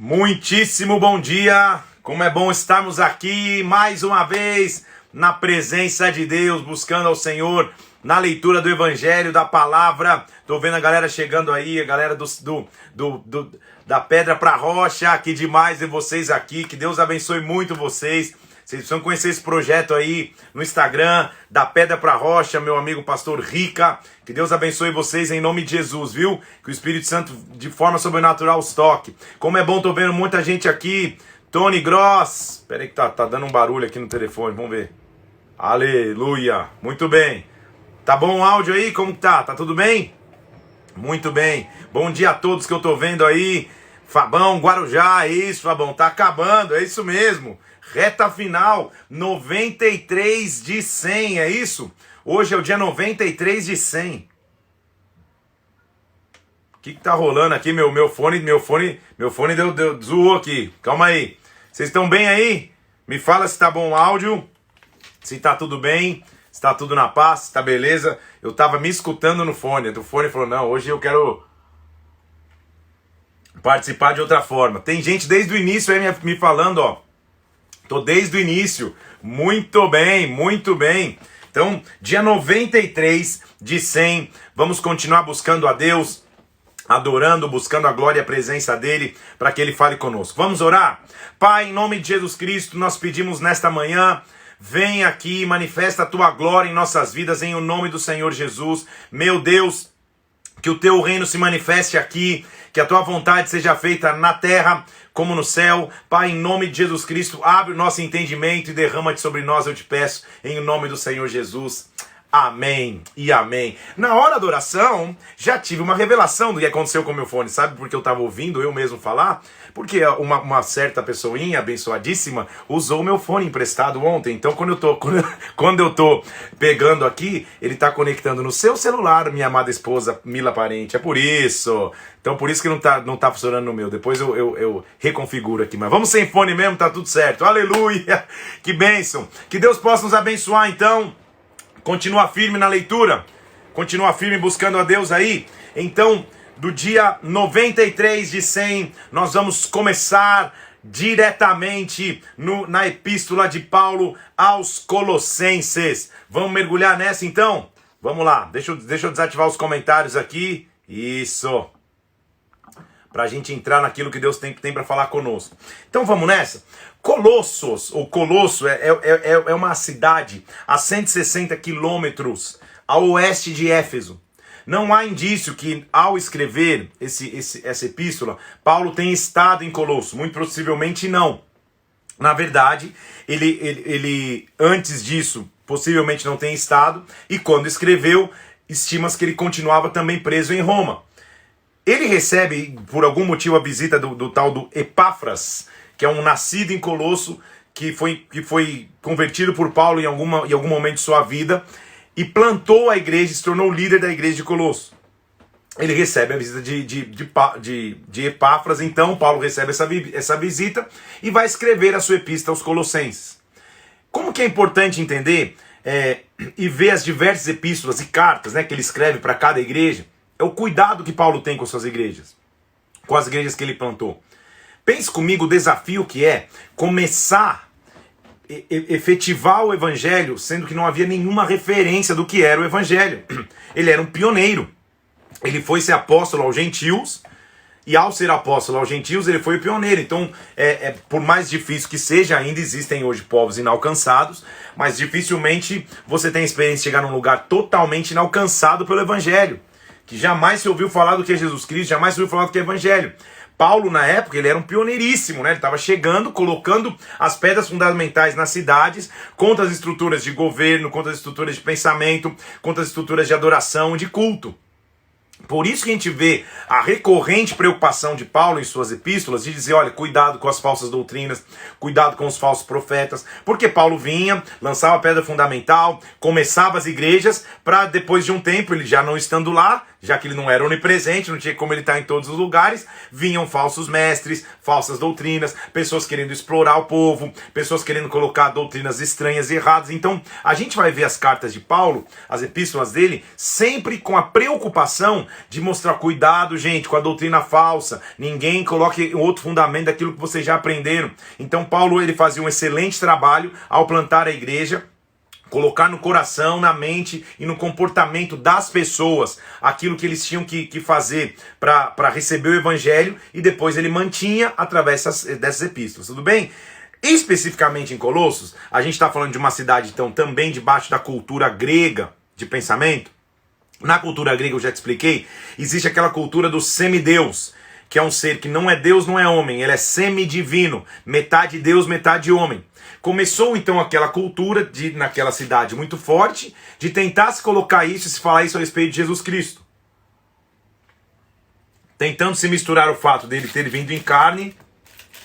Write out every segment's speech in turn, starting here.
Muitíssimo bom dia, como é bom estarmos aqui mais uma vez na presença de Deus, buscando ao Senhor na leitura do Evangelho, da Palavra. Tô vendo a galera chegando aí, a galera da Pedra pra Rocha, que demais ver vocês aqui, que Deus abençoe muito vocês. Vocês precisam conhecer esse projeto aí no Instagram, da Pedra pra Rocha, meu amigo pastor Rica. Que Deus abençoe vocês em nome de Jesus, viu? Que o Espírito Santo de forma sobrenatural os toque. Como é bom, tô vendo muita gente aqui. Tony Gross. Pera aí que tá dando um barulho aqui no telefone, vamos ver. Aleluia. Muito bem. Tá bom o áudio aí? Como que tá? Tá tudo bem? Muito bem. Bom dia a todos que eu tô vendo aí. Fabão, Guarujá, é isso, Fabão. Tá acabando, é isso mesmo. Reta final, 93 de 100, é isso? Hoje é o dia 93 de 100. O que tá rolando aqui? Meu fone zoou aqui. Calma aí. Vocês estão bem aí? Me fala se tá bom o áudio, se tá tudo bem, se tá tudo na paz, se tá beleza. Eu tava me escutando no fone. O fone falou, não, hoje eu quero participar de outra forma. Tem gente desde o início aí me falando, ó. Tô desde o início. Muito bem, muito bem. Então, dia 93 de 100, vamos continuar buscando a Deus, adorando, buscando a glória e a presença dEle, para que Ele fale conosco. Vamos orar? Pai, em nome de Jesus Cristo, nós pedimos nesta manhã, vem aqui, manifesta a Tua glória em nossas vidas, em o nome do Senhor Jesus. Meu Deus, que o Teu reino se manifeste aqui, que a Tua vontade seja feita na terra como no céu. Pai, em nome de Jesus Cristo, abre o nosso entendimento e derrama-te sobre nós, eu te peço, em nome do Senhor Jesus. Amém e amém. Na hora da oração, já tive uma revelação do que aconteceu com o meu fone. Sabe por que eu estava ouvindo eu mesmo falar? Porque uma certa pessoinha abençoadíssima usou o meu fone emprestado ontem. Então quando eu tô pegando aqui, ele está conectando no seu celular, minha amada esposa Mila Parente. É por isso. Então por isso que não tá funcionando no meu. Depois eu reconfiguro aqui. Mas vamos sem fone mesmo, tá tudo certo. Aleluia! Que bênção! Que Deus possa nos abençoar então. Continua firme na leitura, continua firme buscando a Deus aí. Então, do dia 93 de 100, nós vamos começar diretamente na epístola de Paulo aos Colossenses. Vamos mergulhar nessa então? Vamos lá, deixa eu desativar os comentários aqui. Isso. Para a gente entrar naquilo que Deus tem para falar conosco. Então vamos nessa? Colossos, ou Colosso, é uma cidade a 160 quilômetros a oeste de Éfeso. Não há indício que, ao escrever essa epístola, Paulo tenha estado em Colosso. Muito possivelmente não. Na verdade, ele antes disso, possivelmente não tenha estado, e quando escreveu, estima-se que ele continuava também preso em Roma. Ele recebe, por algum motivo, a visita do tal do Epáfras, que é um nascido em Colosso, que foi convertido por Paulo em algum momento de sua vida, e plantou a igreja, se tornou líder da igreja de Colosso. Ele recebe a visita de Epáfras, então Paulo recebe essa visita e vai escrever a sua epístola aos Colossenses. Como que é importante entender e ver as diversas epístolas e cartas, né, que ele escreve para cada igreja, é o cuidado que Paulo tem com suas igrejas, com as igrejas que ele plantou. Pense comigo o desafio que é começar a efetivar o evangelho, sendo que não havia nenhuma referência do que era o evangelho. Ele era um pioneiro. Ele foi ser apóstolo aos gentios, e ao ser apóstolo aos gentios, ele foi o pioneiro. Então, por mais difícil que seja, ainda existem hoje povos inalcançados, mas dificilmente você tem a experiência de chegar num lugar totalmente inalcançado pelo evangelho, que jamais se ouviu falar do que é Jesus Cristo, jamais se ouviu falar do que é evangelho. Paulo, na época, ele era um pioneiríssimo, né? Ele estava chegando, colocando as pedras fundamentais nas cidades, contra as estruturas de governo, contra as estruturas de pensamento, contra as estruturas de adoração, de culto. Por isso que a gente vê a recorrente preocupação de Paulo em suas epístolas de dizer, olha, cuidado com as falsas doutrinas, cuidado com os falsos profetas, porque Paulo vinha, lançava a pedra fundamental, começava as igrejas, para depois de um tempo, ele já não estando lá, já que ele não era onipresente, não tinha como ele estar em todos os lugares, vinham falsos mestres, falsas doutrinas, pessoas querendo explorar o povo, pessoas querendo colocar doutrinas estranhas e erradas. Então, a gente vai ver as cartas de Paulo, as epístolas dele, sempre com a preocupação de mostrar cuidado, gente, com a doutrina falsa. Ninguém coloque outro fundamento daquilo que vocês já aprenderam. Então, Paulo, ele fazia um excelente trabalho ao plantar a igreja, colocar no coração, na mente e no comportamento das pessoas aquilo que eles tinham que fazer para receber o evangelho, e depois ele mantinha através dessas epístolas, tudo bem? Especificamente em Colossos, a gente está falando de uma cidade então também debaixo da cultura grega de pensamento. Na cultura grega, eu já te expliquei, existe aquela cultura do semideus, que é um ser que não é Deus, não é homem, ele é semidivino, metade Deus, metade homem. Começou então aquela cultura naquela cidade muito forte de tentar se colocar isso e se falar isso a respeito de Jesus Cristo. Tentando se misturar o fato dele ter vindo em carne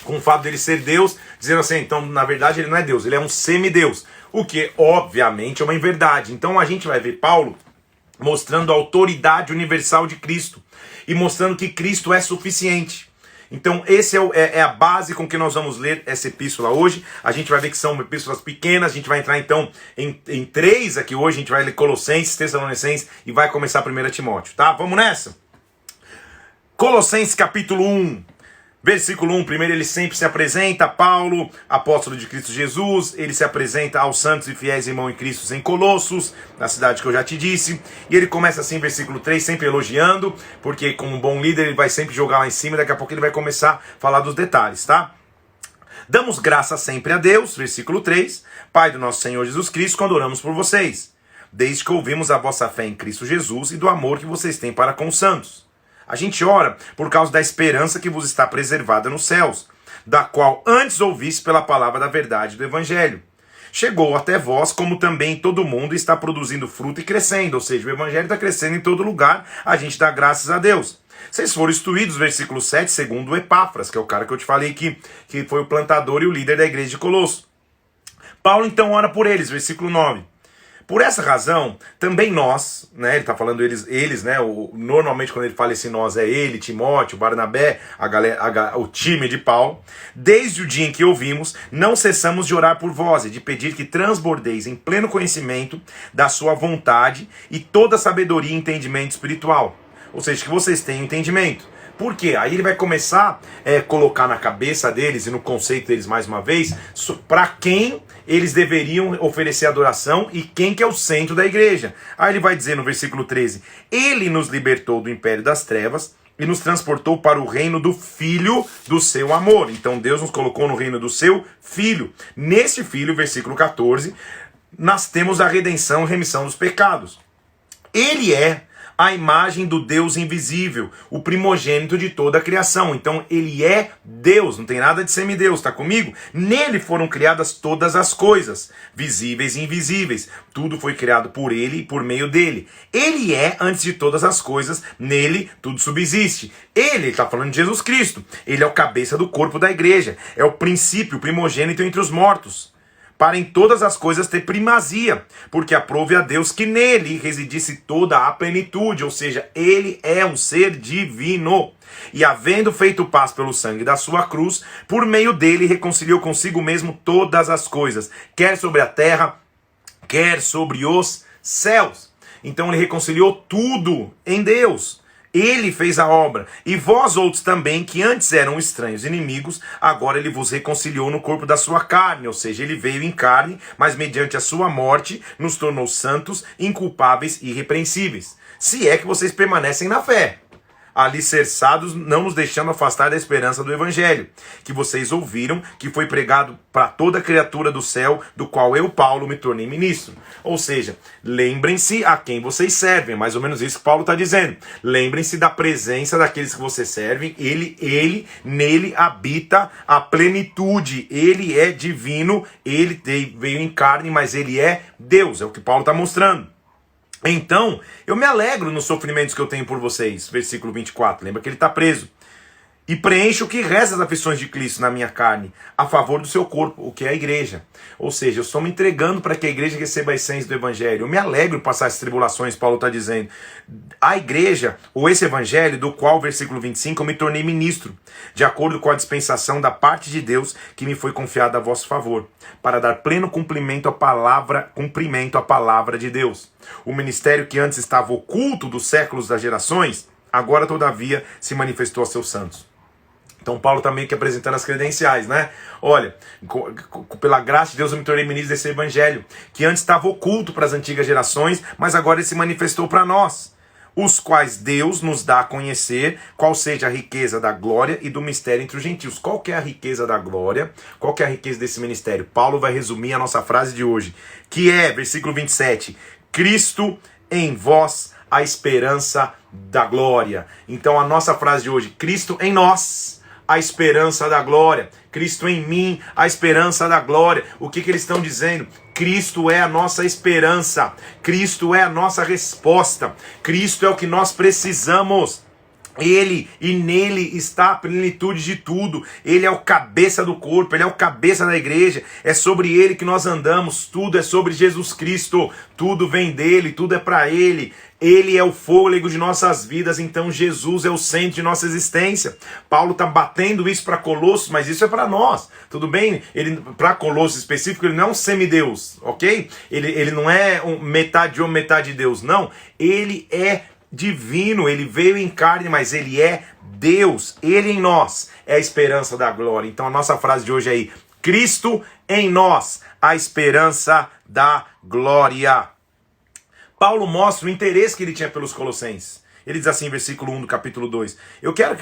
com o fato dele ser Deus, dizendo assim, então na verdade ele não é Deus, ele é um semideus. O que obviamente é uma inverdade. Então a gente vai ver Paulo mostrando a autoridade universal de Cristo e mostrando que Cristo é suficiente. Então esse é a base com que nós vamos ler essa epístola hoje. A gente vai ver que são epístolas pequenas, a gente vai entrar então em 3 aqui hoje, a gente vai ler Colossenses, Tessalonicenses e vai começar 1 Timóteo, tá? Vamos nessa? Colossenses capítulo 1, versículo 1, primeiro ele sempre se apresenta, Paulo, apóstolo de Cristo Jesus, ele se apresenta aos santos e fiéis irmãos em Cristo em Colossos, na cidade que eu já te disse, e ele começa assim, versículo 3, sempre elogiando, porque como um bom líder ele vai sempre jogar lá em cima, e daqui a pouco ele vai começar a falar dos detalhes, tá? Damos graça sempre a Deus, versículo 3, Pai do nosso Senhor Jesus Cristo, quando oramos por vocês, desde que ouvimos a vossa fé em Cristo Jesus e do amor que vocês têm para com os santos. A gente ora por causa da esperança que vos está preservada nos céus, da qual antes ouviste pela palavra da verdade do Evangelho. Chegou até vós, como também todo mundo está produzindo fruto e crescendo, ou seja, o Evangelho está crescendo em todo lugar, a gente dá graças a Deus. Vocês foram instruídos, versículo 7, segundo o Epáfras, que é o cara que eu te falei que foi o plantador e o líder da igreja de Colosso. Paulo então ora por eles, versículo 9. Por essa razão, também nós, né, ele está falando eles, né, normalmente quando ele fala esse nós é ele, Timóteo, Barnabé, o time de Paulo, desde o dia em que ouvimos, não cessamos de orar por vós e de pedir que transbordeis em pleno conhecimento da sua vontade e toda sabedoria e entendimento espiritual. Ou seja, que vocês tenham entendimento. Por quê? Aí ele vai começar a colocar na cabeça deles e no conceito deles mais uma vez, para quem eles deveriam oferecer adoração e quem que é o centro da igreja. Aí ele vai dizer no versículo 13, ele nos libertou do império das trevas e nos transportou para o reino do Filho do seu amor. Então Deus nos colocou no reino do seu Filho. Nesse Filho, versículo 14, nós temos a redenção e remissão dos pecados. Ele é a imagem do Deus invisível, o primogênito de toda a criação. Então ele é Deus, não tem nada de semideus, tá comigo? Nele foram criadas todas as coisas, visíveis e invisíveis. Tudo foi criado por ele e por meio dele. Ele é antes de todas as coisas, nele tudo subsiste. Ele está falando de Jesus Cristo. Ele é o cabeça do corpo da igreja, é o princípio, o primogênito entre os mortos, para em todas as coisas ter primazia, porque aprove a Deus que nele residisse toda a plenitude, ou seja, ele é um ser divino. E havendo feito paz pelo sangue da sua cruz, por meio dele reconciliou consigo mesmo todas as coisas, quer sobre a terra, quer sobre os céus. Então ele reconciliou tudo em Deus. Ele fez a obra, e vós outros também, que antes eram estranhos e inimigos, agora ele vos reconciliou no corpo da sua carne, ou seja, ele veio em carne, mas mediante a sua morte nos tornou santos, inculpáveis e irrepreensíveis. Se é que vocês permanecem na fé, alicerçados, não nos deixando afastar da esperança do Evangelho, que vocês ouviram, que foi pregado para toda criatura do céu, do qual eu, Paulo, me tornei ministro. Ou seja, lembrem-se a quem vocês servem, mais ou menos isso que Paulo está dizendo. Lembrem-se da presença daqueles que vocês servem, nele habita a plenitude, ele é divino, ele veio em carne, mas ele é Deus, é o que Paulo está mostrando. Então, eu me alegro nos sofrimentos que eu tenho por vocês, versículo 24, lembra que ele está preso. e preencho o que resta das aflições de Cristo na minha carne, a favor do seu corpo, o que é a igreja. Ou seja, eu estou me entregando para que a igreja receba a essência do evangelho. Eu me alegro em passar as tribulações, Paulo está dizendo. A igreja, ou esse evangelho, do qual, versículo 25, eu me tornei ministro, de acordo com a dispensação da parte de Deus que me foi confiada a vosso favor, para dar pleno cumprimento à palavra de Deus. O ministério que antes estava oculto dos séculos das gerações, agora todavia se manifestou aos seus santos. Então Paulo está meio que apresentando as credenciais, né? Olha, pela graça de Deus eu me tornei ministro desse evangelho, que antes estava oculto para as antigas gerações, mas agora ele se manifestou para nós, os quais Deus nos dá a conhecer, qual seja a riqueza da glória e do mistério entre os gentios. Qual que é a riqueza da glória? Qual que é a riqueza desse ministério? Paulo vai resumir a nossa frase de hoje, que é, versículo 27, Cristo em vós, a esperança da glória. Então a nossa frase de hoje, Cristo em nós, a esperança da glória. Cristo em mim, a esperança da glória. O que eles estão dizendo? Cristo é a nossa esperança. Cristo é a nossa resposta. Cristo é o que nós precisamos. Ele e nele está a plenitude de tudo. Ele é o cabeça do corpo, ele é o cabeça da igreja. É sobre ele que nós andamos. Tudo é sobre Jesus Cristo. Tudo vem dele, tudo é para ele. Ele é o fôlego de nossas vidas, então Jesus é o centro de nossa existência. Paulo está batendo isso para Colossos, mas isso é para nós, tudo bem? Ele, para Colossos específico, ele não é um semideus, ok? Ele não é metade homem, metade Deus, não. Ele é divino, ele veio em carne, mas ele é Deus. Ele em nós é a esperança da glória. Então a nossa frase de hoje é aí, Cristo em nós, a esperança da glória. Paulo mostra o interesse que ele tinha pelos colossenses. Ele diz assim, versículo 1 do capítulo 2.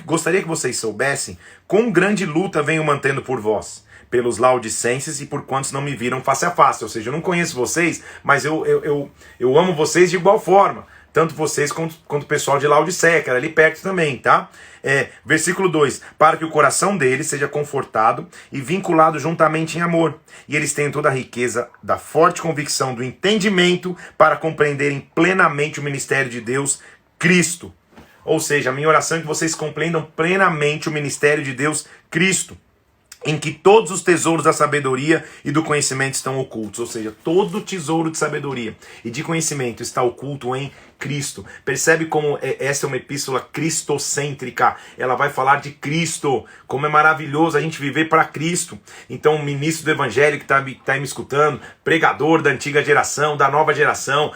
Gostaria que vocês soubessem quão grande luta venho mantendo por vós, pelos laodicenses e por quantos não me viram face a face. Ou seja, eu não conheço vocês, mas eu amo vocês de igual forma. Tanto vocês quanto o pessoal de Laodiceia, que era ali perto também, tá? Versículo 2. Para que o coração deles seja confortado e vinculado juntamente em amor. E eles tenham toda a riqueza da forte convicção do entendimento para compreenderem plenamente o ministério de Deus, Cristo. Ou seja, a minha oração é que vocês compreendam plenamente o ministério de Deus, Cristo, em que todos os tesouros da sabedoria e do conhecimento estão ocultos. Ou seja, todo o tesouro de sabedoria e de conhecimento está oculto em Cristo. Percebe como essa é uma epístola cristocêntrica? Ela vai falar de Cristo, como é maravilhoso a gente viver para Cristo. Então o ministro do evangelho que está me escutando, pregador da antiga geração, da nova geração,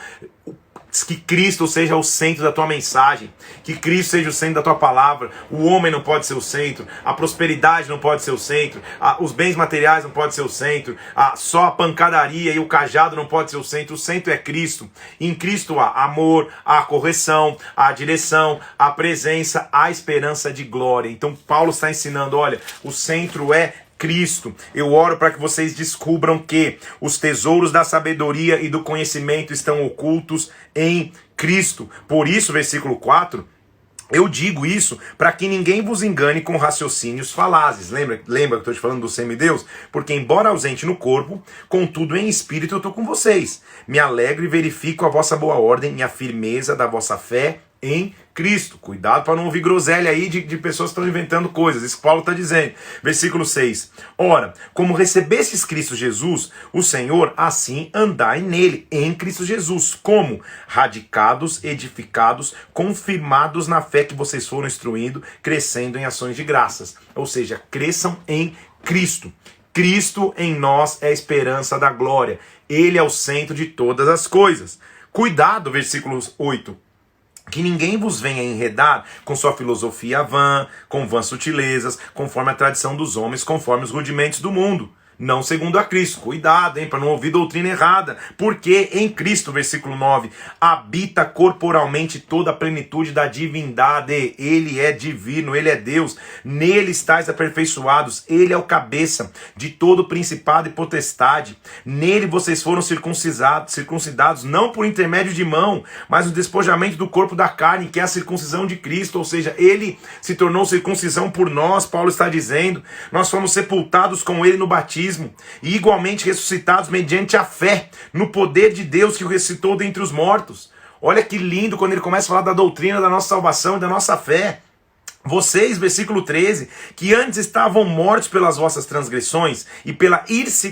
que Cristo seja o centro da tua mensagem, que Cristo seja o centro da tua palavra. O homem não pode ser o centro, a prosperidade não pode ser o centro, os bens materiais não podem ser o centro, só a pancadaria e o cajado não pode ser o centro. O centro é Cristo. Em Cristo há amor, há correção, há direção, há presença, há esperança de glória. Então Paulo está ensinando, olha, o centro é Cristo. Eu oro para que vocês descubram que os tesouros da sabedoria e do conhecimento estão ocultos em Cristo. Por isso, versículo 4, eu digo isso para que ninguém vos engane com raciocínios falazes. Lembra que eu estou te falando do semideus? Porque embora ausente no corpo, contudo em espírito eu estou com vocês. Me alegro e verifico a vossa boa ordem e a firmeza da vossa fé em Cristo. Cuidado para não ouvir groselha aí de pessoas que estão inventando coisas. Isso que Paulo está dizendo. Versículo 6. Ora, como recebestes Cristo Jesus, o Senhor, assim andai nele, em Cristo Jesus. Como? Radicados, edificados, confirmados na fé que vocês foram instruindo, crescendo em ações de graças. Ou seja, cresçam em Cristo. Cristo em nós é a esperança da glória. Ele é o centro de todas as coisas. Cuidado, versículo 8. Que ninguém vos venha enredar com sua filosofia vã, com vãs sutilezas, conforme a tradição dos homens, conforme os rudimentos do mundo. Não segundo a Cristo. Cuidado, para não ouvir doutrina errada. Porque em Cristo, versículo 9, habita corporalmente toda a plenitude da divindade. Ele é divino, ele é Deus. Nele estáis aperfeiçoados. Ele é o cabeça de todo principado e potestade. Nele vocês foram circuncidados não por intermédio de mão, mas o despojamento do corpo da carne, que é a circuncisão de Cristo. Ou seja, ele se tornou circuncisão por nós, Paulo está dizendo. Nós fomos sepultados com ele no batismo e igualmente ressuscitados mediante a fé no poder de Deus que o ressuscitou dentre os mortos. Olha que lindo quando ele começa a falar da doutrina da nossa salvação e da nossa fé. Vocês, versículo 13, que antes estavam mortos pelas vossas transgressões e pela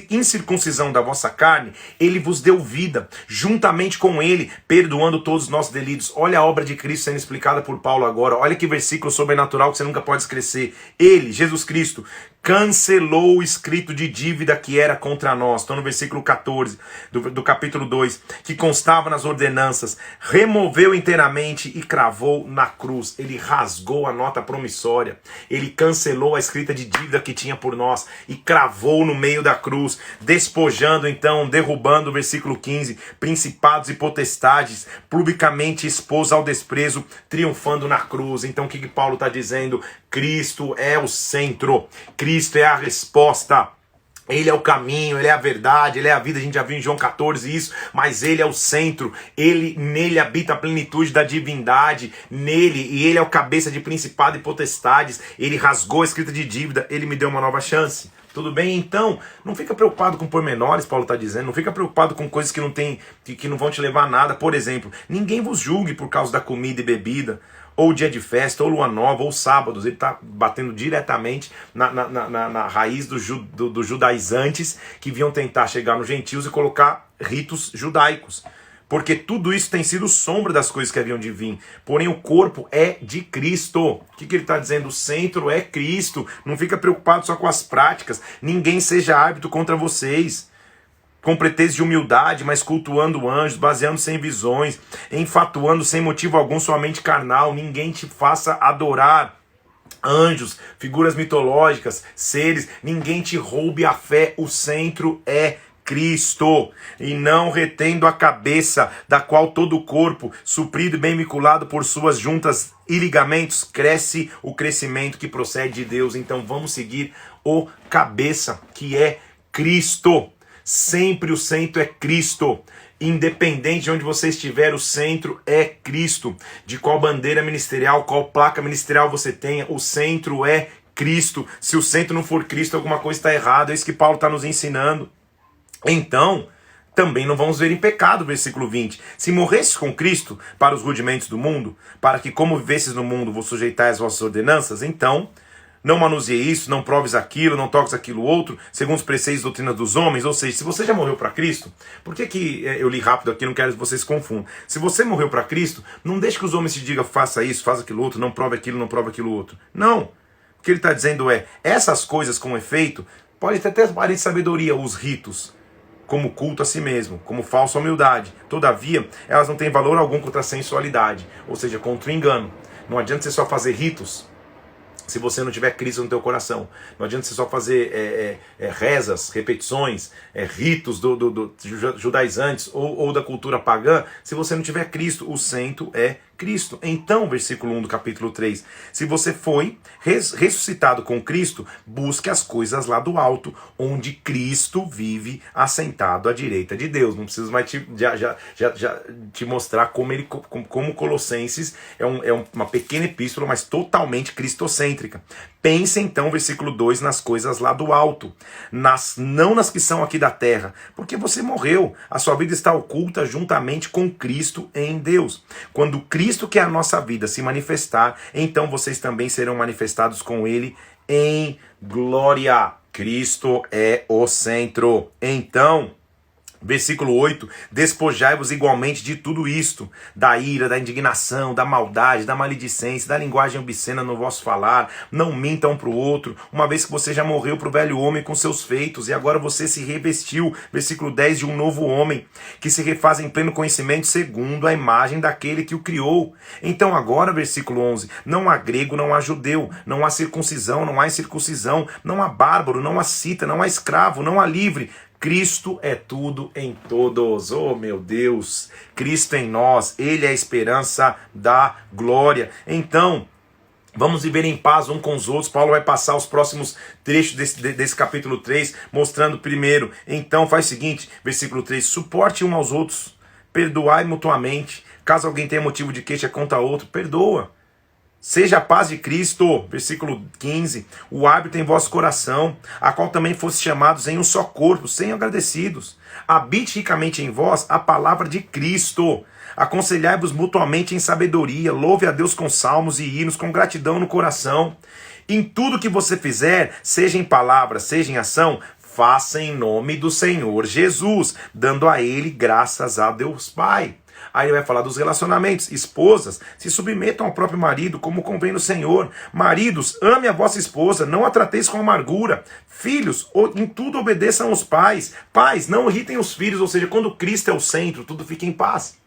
incircuncisão da vossa carne, ele vos deu vida, juntamente com ele, perdoando todos os nossos delitos. Olha a obra de Cristo sendo explicada por Paulo agora. Olha que versículo sobrenatural que você nunca pode esquecer. Ele, Jesus Cristo, cancelou o escrito de dívida que era contra nós. Estou no versículo 14 do capítulo 2, que constava nas ordenanças, removeu inteiramente e cravou na cruz. Ele rasgou a nota promissória, ele cancelou a escrita de dívida que tinha por nós e cravou no meio da cruz, despojando então, derrubando, versículo 15, principados e potestades, publicamente expôs ao desprezo, triunfando na cruz. Então o que Paulo está dizendo? Cristo é o centro, Cristo é a resposta. Ele é o caminho, ele é a verdade, ele é a vida. A gente já viu em João 14 isso, mas ele é o centro. Nele habita a plenitude da divindade, nele, e ele é o cabeça de principado e potestades. Ele rasgou a escrita de dívida, ele me deu uma nova chance. Tudo bem? Então, não fica preocupado com pormenores, Paulo está dizendo. Não fica preocupado com coisas que não vão te levar a nada. Por exemplo, ninguém vos julgue por causa da comida e bebida, ou dia de festa, ou lua nova, ou sábados. Ele está batendo diretamente na raiz dos judaizantes que vinham tentar chegar nos gentios e colocar ritos judaicos. Porque tudo isso tem sido sombra das coisas que haviam de vir. Porém, o corpo é de Cristo. O que ele está dizendo? O centro é Cristo. Não fica preocupado só com as práticas. Ninguém seja árbitro contra vocês, com pretexto de humildade, mas cultuando anjos, baseando-se em visões, enfatuando sem motivo algum sua mente carnal. Ninguém te faça adorar anjos, figuras mitológicas, seres. Ninguém te roube a fé. O centro é Cristo, e não retendo a cabeça, da qual todo o corpo, suprido e bem vinculado por suas juntas e ligamentos, cresce o crescimento que procede de Deus. Então vamos seguir o cabeça, que é Cristo. Sempre o centro é Cristo. Independente de onde você estiver, o centro é Cristo. De qual bandeira ministerial, qual placa ministerial você tenha, o centro é Cristo. Se o centro não for Cristo, alguma coisa está errada. É isso que Paulo está nos ensinando. Então, também não vamos ver em pecado, versículo 20. Se morresses com Cristo para os rudimentos do mundo, para que como vivesses no mundo vos sujeitais às vossas ordenanças, então não manuseie isso, não proves aquilo, não toques aquilo outro, segundo os preceitos e doutrinas dos homens. Ou seja, se você já morreu para Cristo, por que eu li rápido aqui, não quero que vocês se confundam. Se você morreu para Cristo, não deixe que os homens te digam, faça isso, faça aquilo outro, não prove aquilo, não prove aquilo outro. Não. O que ele está dizendo é, essas coisas com efeito, pode ter até aparente sabedoria, os ritos, como culto a si mesmo, como falsa humildade. Todavia, elas não têm valor algum contra a sensualidade, ou seja, contra o engano. Não adianta você só fazer ritos se você não tiver Cristo no teu coração. Não adianta você só fazer rezas, repetições, ritos judaizantes ou da cultura pagã, se você não tiver Cristo. O centro é Cristo. Então, versículo 1 do capítulo 3, se você foi ressuscitado com Cristo, busque as coisas lá do alto, onde Cristo vive assentado à direita de Deus. Não preciso mais te mostrar como Colossenses é uma pequena epístola, mas totalmente cristocêntrica. Pense então, versículo 2, nas coisas lá do alto, não nas que são aqui da terra, porque você morreu, a sua vida está oculta juntamente com Cristo em Deus. Quando Cristo, que é a nossa vida, se manifestar, então vocês também serão manifestados com Ele em glória. Cristo é o centro. Então, versículo 8, despojai-vos igualmente de tudo isto, da ira, da indignação, da maldade, da maledicência, da linguagem obscena no vosso falar. Não minta um para o outro, uma vez que você já morreu para o velho homem com seus feitos, e agora você se revestiu, versículo 10, de um novo homem, que se refaz em pleno conhecimento segundo a imagem daquele que o criou. Então agora, versículo 11, não há grego, não há judeu, não há circuncisão, não há incircuncisão, não há bárbaro, não há cita, não há escravo, não há livre. Cristo é tudo em todos. Oh, meu Deus! Cristo em nós, Ele é a esperança da glória. Então, vamos viver em paz uns com os outros. Paulo vai passar os próximos trechos desse capítulo 3, mostrando primeiro. Então faz o seguinte, versículo 3, suporte um aos outros, perdoai mutuamente. Caso alguém tenha motivo de queixa contra outro, perdoa. Seja a paz de Cristo, versículo 15, o hábito em vosso coração, a qual também fosse chamados em um só corpo, sem agradecidos. Habite ricamente em vós a palavra de Cristo. Aconselhai-vos mutuamente em sabedoria, louve a Deus com salmos e hinos, com gratidão no coração. Em tudo que você fizer, seja em palavra, seja em ação, faça em nome do Senhor Jesus, dando a Ele graças a Deus Pai. Aí ele vai falar dos relacionamentos. Esposas, se submetam ao próprio marido, como convém no Senhor. Maridos, ame a vossa esposa, não a trateis com amargura. Filhos, em tudo obedeçam aos pais. Pais, não irritem os filhos, ou seja, quando Cristo é o centro, tudo fica em paz.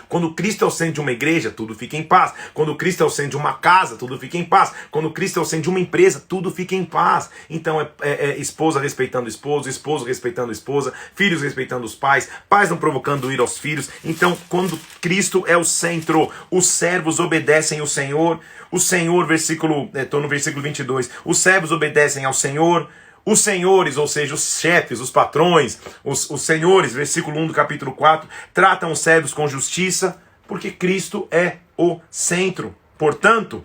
Quando Cristo é o centro de uma igreja, tudo fica em paz. Quando Cristo é o centro de uma casa, tudo fica em paz. Quando Cristo é o centro de uma empresa, tudo fica em paz. Então esposa respeitando o esposo, esposo respeitando a esposa, filhos respeitando os pais, pais não provocando ira aos filhos. Então, quando Cristo é o centro, os servos obedecem ao Senhor. O Senhor, estou no versículo 22, os servos obedecem ao Senhor. Os senhores, ou seja, os chefes, os patrões, os senhores, versículo 1 do capítulo 4, tratam os servos com justiça, porque Cristo é o centro. Portanto,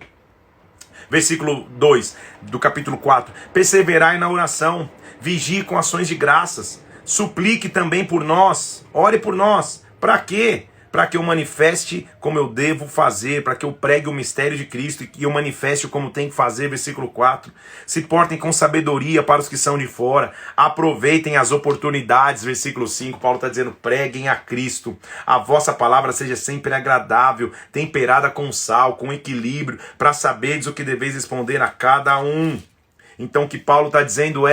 versículo 2 do capítulo 4, perseverai na oração, vigie com ações de graças, suplique também por nós, ore por nós. Para quê? Para que eu manifeste como eu devo fazer, para que eu pregue o mistério de Cristo e que eu manifeste como tem que fazer, versículo 4. Se portem com sabedoria para os que são de fora, aproveitem as oportunidades, versículo 5, Paulo está dizendo, preguem a Cristo, a vossa palavra seja sempre agradável, temperada com sal, com equilíbrio, para saberdes o que deveis responder a cada um. Então o que Paulo está dizendo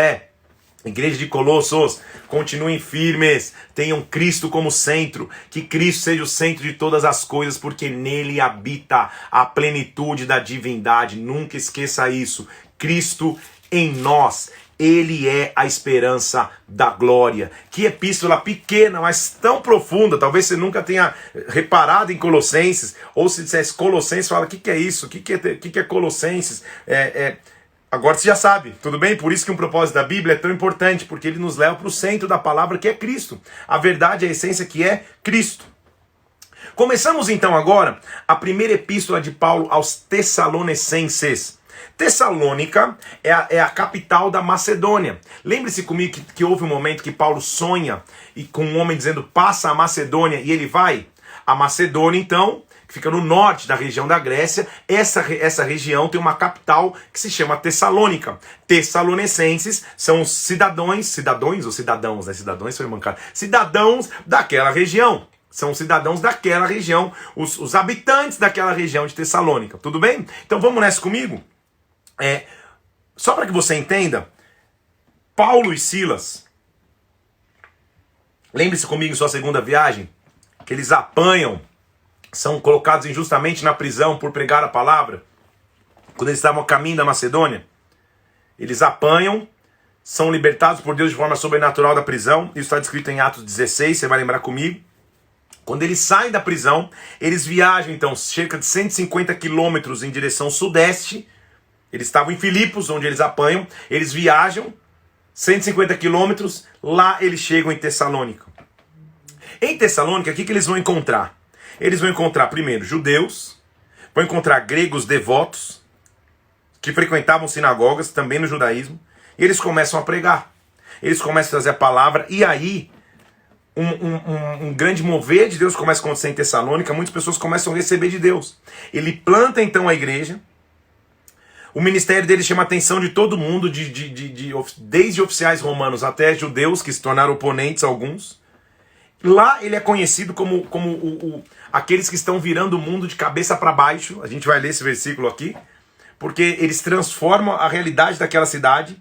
Igreja de Colossos, continuem firmes, tenham Cristo como centro, que Cristo seja o centro de todas as coisas, porque nele habita a plenitude da divindade. Nunca esqueça isso. Cristo em nós, Ele é a esperança da glória. Que epístola pequena, mas tão profunda. Talvez você nunca tenha reparado em Colossenses, ou se dissesse Colossenses, fala, o que é isso? O que é Colossenses? Agora você já sabe, tudo bem? Por isso que um propósito da Bíblia é tão importante, porque ele nos leva para o centro da palavra que é Cristo. A verdade, a essência que é Cristo. Começamos então agora a primeira epístola de Paulo aos Tessalonicenses. Tessalônica é a capital da Macedônia. Lembre-se comigo que houve um momento que Paulo sonha e com um homem dizendo, passa a Macedônia, e ele vai. A Macedônia então, que fica no norte da região da Grécia, essa região tem uma capital que se chama Tessalônica. Tessalonicenses são cidadãos ou cidadãos, né? Cidadãos foi mancado. Cidadãos daquela região. São cidadãos daquela região, os habitantes daquela região de Tessalônica. Tudo bem? Então vamos nessa comigo? Só para que você entenda, Paulo e Silas, lembre-se comigo em sua segunda viagem, que eles apanham, são colocados injustamente na prisão por pregar a palavra. Quando eles estavam a caminho da Macedônia, eles apanham, são libertados por Deus de forma sobrenatural da prisão. Isso está descrito em Atos 16, você vai lembrar comigo. Quando eles saem da prisão, eles viajam então cerca de 150 quilômetros em direção sudeste. Eles estavam em Filipos, onde eles apanham. Eles viajam 150 quilômetros, lá eles chegam em Tessalônica. Em Tessalônica, o que eles vão encontrar? Eles vão encontrar primeiro judeus, vão encontrar gregos devotos, que frequentavam sinagogas, também no judaísmo, e eles começam a pregar. Eles começam a trazer a palavra, e aí um grande mover de Deus começa a acontecer em Tessalônica, muitas pessoas começam a receber de Deus. Ele planta então a igreja, o ministério dele chama a atenção de todo mundo, desde oficiais romanos até judeus, que se tornaram oponentes alguns. Lá ele é conhecido como aqueles que estão virando o mundo de cabeça para baixo. A gente vai ler esse versículo aqui, porque eles transformam a realidade daquela cidade.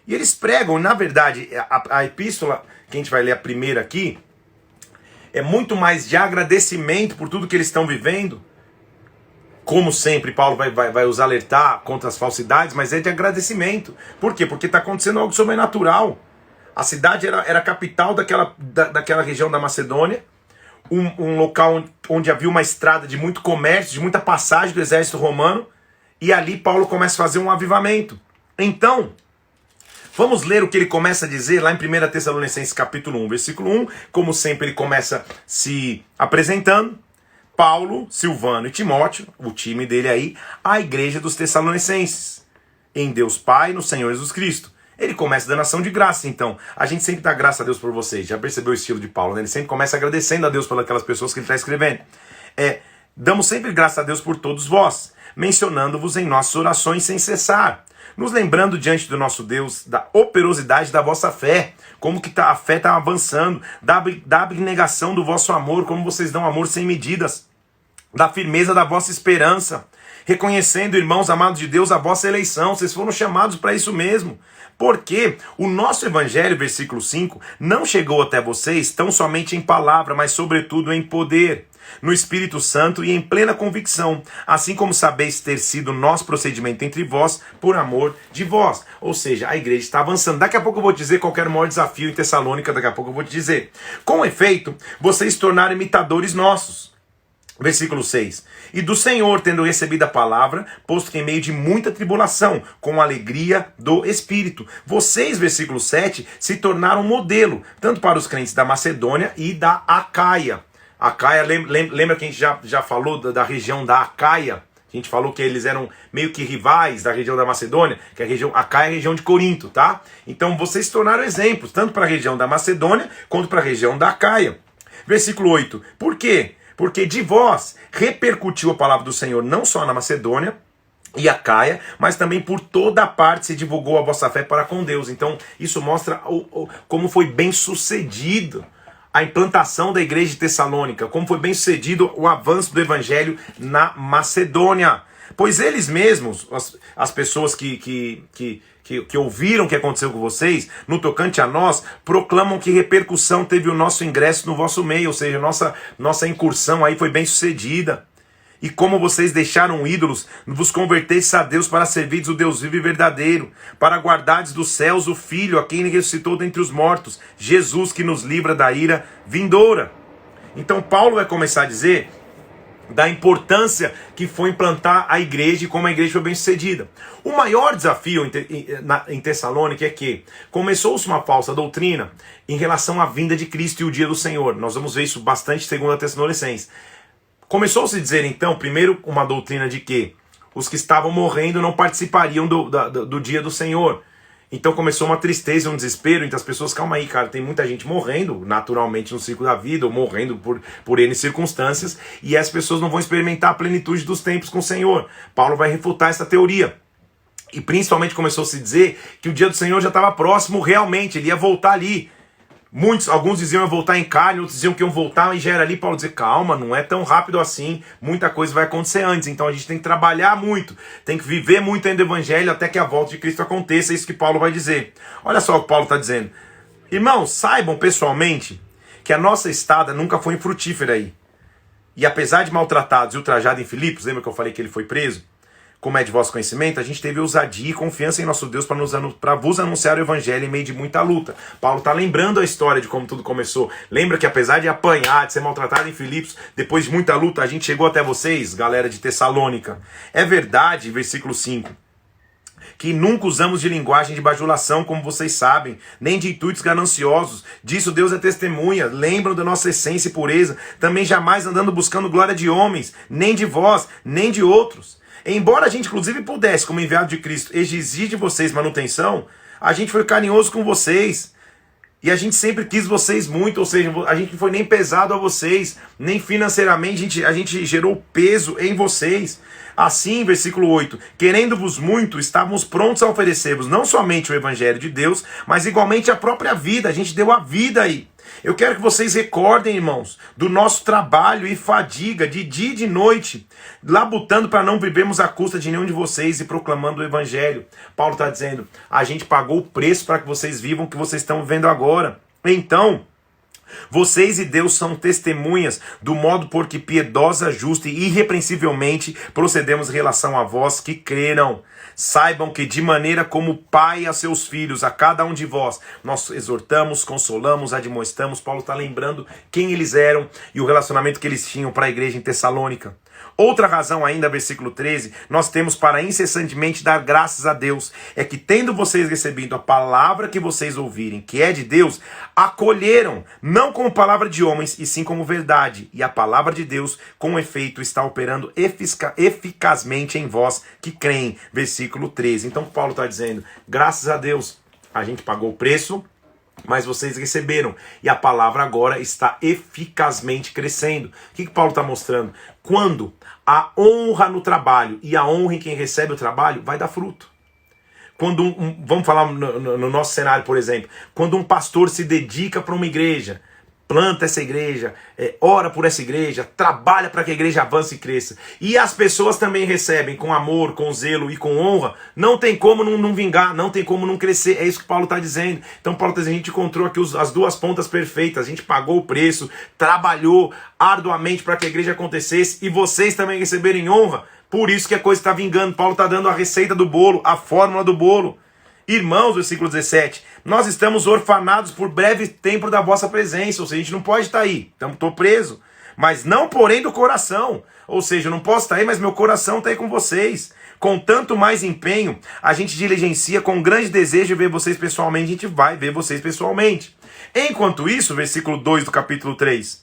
E eles pregam, na verdade, a epístola, que a gente vai ler a primeira aqui, é muito mais de agradecimento por tudo que eles estão vivendo. Como sempre, Paulo vai os alertar contra as falsidades, mas é de agradecimento. Por quê? Porque está acontecendo algo sobrenatural. A cidade era a capital daquela região da Macedônia, um local onde havia uma estrada de muito comércio, de muita passagem do exército romano, e ali Paulo começa a fazer um avivamento. Então, vamos ler o que ele começa a dizer lá em 1 Tessalonicenses capítulo 1, versículo 1, como sempre ele começa se apresentando. Paulo, Silvano e Timóteo, o time dele aí, a igreja dos Tessalonicenses, em Deus Pai, no Senhor Jesus Cristo. Ele começa dando ação de graça, então. A gente sempre dá graça a Deus por vocês. Já percebeu o estilo de Paulo, né? Ele sempre começa agradecendo a Deus por aquelas pessoas que ele está escrevendo. Damos sempre graça a Deus por todos vós, mencionando-vos em nossas orações sem cessar, nos lembrando diante do nosso Deus da operosidade da vossa fé, como que a fé está avançando, da abnegação do vosso amor, como vocês dão amor sem medidas, da firmeza da vossa esperança, reconhecendo, irmãos amados de Deus, a vossa eleição. Vocês foram chamados para isso mesmo. Porque o nosso evangelho, versículo 5, não chegou até vocês tão somente em palavra, mas sobretudo em poder, no Espírito Santo e em plena convicção, assim como sabeis ter sido nosso procedimento entre vós, por amor de vós. Ou seja, a igreja está avançando. Daqui a pouco eu vou dizer qual era o maior desafio em Tessalônica, daqui a pouco eu vou te dizer. Com efeito, vocês se tornaram imitadores nossos. Versículo 6. E do Senhor, tendo recebido a palavra, posto que em meio de muita tribulação, com alegria do Espírito. Vocês, versículo 7, se tornaram modelo, tanto para os crentes da Macedônia e da Acaia. Acaia, lembra que a gente já falou da região da Acaia? A gente falou que eles eram meio que rivais da região da Macedônia, que a região Acaia é a região de Corinto, tá? Então vocês se tornaram exemplos, tanto para a região da Macedônia, quanto para a região da Acaia. Versículo 8. Por quê? Porque de vós repercutiu a palavra do Senhor não só na Macedônia e Acaia, mas também por toda a parte se divulgou a vossa fé para com Deus. Então isso mostra como foi bem sucedido a implantação da igreja de Tessalônica, como foi bem sucedido o avanço do evangelho na Macedônia. Pois eles mesmos, as pessoas que ouviram o que aconteceu com vocês, no tocante a nós, proclamam que repercussão teve o nosso ingresso no vosso meio, ou seja, nossa incursão aí foi bem sucedida. E como vocês deixaram ídolos, vos convertestes a Deus para servirdes o Deus vivo e verdadeiro, para guardardes dos céus o Filho, a quem ele ressuscitou dentre os mortos, Jesus, que nos livra da ira vindoura. Então Paulo vai começar a dizer da importância que foi implantar a igreja e como a igreja foi bem sucedida. O maior desafio em Tessalônica é que começou-se uma falsa doutrina em relação à vinda de Cristo e o dia do Senhor. Nós vamos ver isso bastante segundo a Tessalonicenses. Começou-se a dizer então, primeiro, uma doutrina de que os que estavam morrendo não participariam do dia do Senhor. Então começou uma tristeza, um desespero entre as pessoas. Calma aí, cara, tem muita gente morrendo naturalmente no ciclo da vida, ou morrendo por N circunstâncias, e as pessoas não vão experimentar a plenitude dos tempos com o Senhor. Paulo vai refutar essa teoria. E principalmente começou a se dizer que o dia do Senhor já estava próximo realmente, ele ia voltar ali. Alguns diziam que iam voltar em carne, outros diziam que iam voltar, e já era ali. Paulo dizer, calma, não é tão rápido assim, muita coisa vai acontecer antes, então a gente tem que trabalhar muito, tem que viver muito ainda o evangelho até que a volta de Cristo aconteça. É isso que Paulo vai dizer. Olha só o que Paulo está dizendo. Irmãos, saibam pessoalmente que a nossa estada nunca foi infrutífera aí. E apesar de maltratados e ultrajados em Filipos, lembra que eu falei que ele foi preso? Como é de vosso conhecimento, a gente teve ousadia e confiança em nosso Deus para vos anunciar o evangelho em meio de muita luta. Paulo está lembrando a história de como tudo começou. Lembra que apesar de apanhar, de ser maltratado em Filipos, depois de muita luta, a gente chegou até vocês, galera de Tessalônica. É verdade, versículo 5, que nunca usamos de linguagem de bajulação, como vocês sabem, nem de intuitos gananciosos. Disso Deus é testemunha. Lembram da nossa essência e pureza. Também jamais andando buscando glória de homens, nem de vós, nem de outros. Embora a gente inclusive pudesse, como enviado de Cristo, exigir de vocês manutenção, a gente foi carinhoso com vocês. E a gente sempre quis vocês muito, ou seja, a gente não foi nem pesado a vocês, nem financeiramente, a gente gerou peso em vocês. Assim, versículo 8, querendo-vos muito, estávamos prontos a oferecer-vos não somente o evangelho de Deus, mas igualmente a própria vida. A gente deu a vida aí. Eu quero que vocês recordem, irmãos, do nosso trabalho e fadiga de dia e de noite, labutando para não vivermos à custa de nenhum de vocês e proclamando o evangelho. Paulo está dizendo, a gente pagou o preço para que vocês vivam o que vocês estão vivendo agora. Então, vocês e Deus são testemunhas do modo por que piedosa, justa e irrepreensivelmente procedemos em relação a vós que creram. Saibam que de maneira como pai a seus filhos, a cada um de vós, nós exortamos, consolamos, admoestamos. Paulo está lembrando quem eles eram e o relacionamento que eles tinham para a igreja em Tessalônica. Outra razão ainda, versículo 13, nós temos para incessantemente dar graças a Deus, é que tendo vocês recebido a palavra que vocês ouvirem, que é de Deus, acolheram, não como palavra de homens, e sim como verdade, e a palavra de Deus, com efeito, está operando eficazmente em vós que creem, versículo 13. Então Paulo está dizendo, graças a Deus, a gente pagou o preço, mas vocês receberam, e a palavra agora está eficazmente crescendo. O que Paulo está mostrando? Quando a honra no trabalho e a honra em quem recebe o trabalho vai dar fruto. Quando vamos falar no nosso cenário, por exemplo, quando um pastor se dedica para uma igreja, planta essa igreja, ora por essa igreja, trabalha para que a igreja avance e cresça, e as pessoas também recebem com amor, com zelo e com honra, não tem como não vingar, não tem como não crescer. É isso que Paulo está dizendo. Então Paulo está dizendo, a gente encontrou aqui as duas pontas perfeitas, a gente pagou o preço, trabalhou arduamente para que a igreja acontecesse, e vocês também receberem honra, por isso que a coisa está vingando. Paulo está dando a receita do bolo, a fórmula do bolo. Irmãos, versículo 17, nós estamos orfanados por breve tempo da vossa presença, ou seja, a gente não pode estar aí, estou preso, mas não porém do coração, ou seja, eu não posso estar aí, mas meu coração está aí com vocês. Com tanto mais empenho, a gente diligencia com grande desejo ver vocês pessoalmente, a gente vai ver vocês pessoalmente. Enquanto isso, versículo 2 do capítulo 3,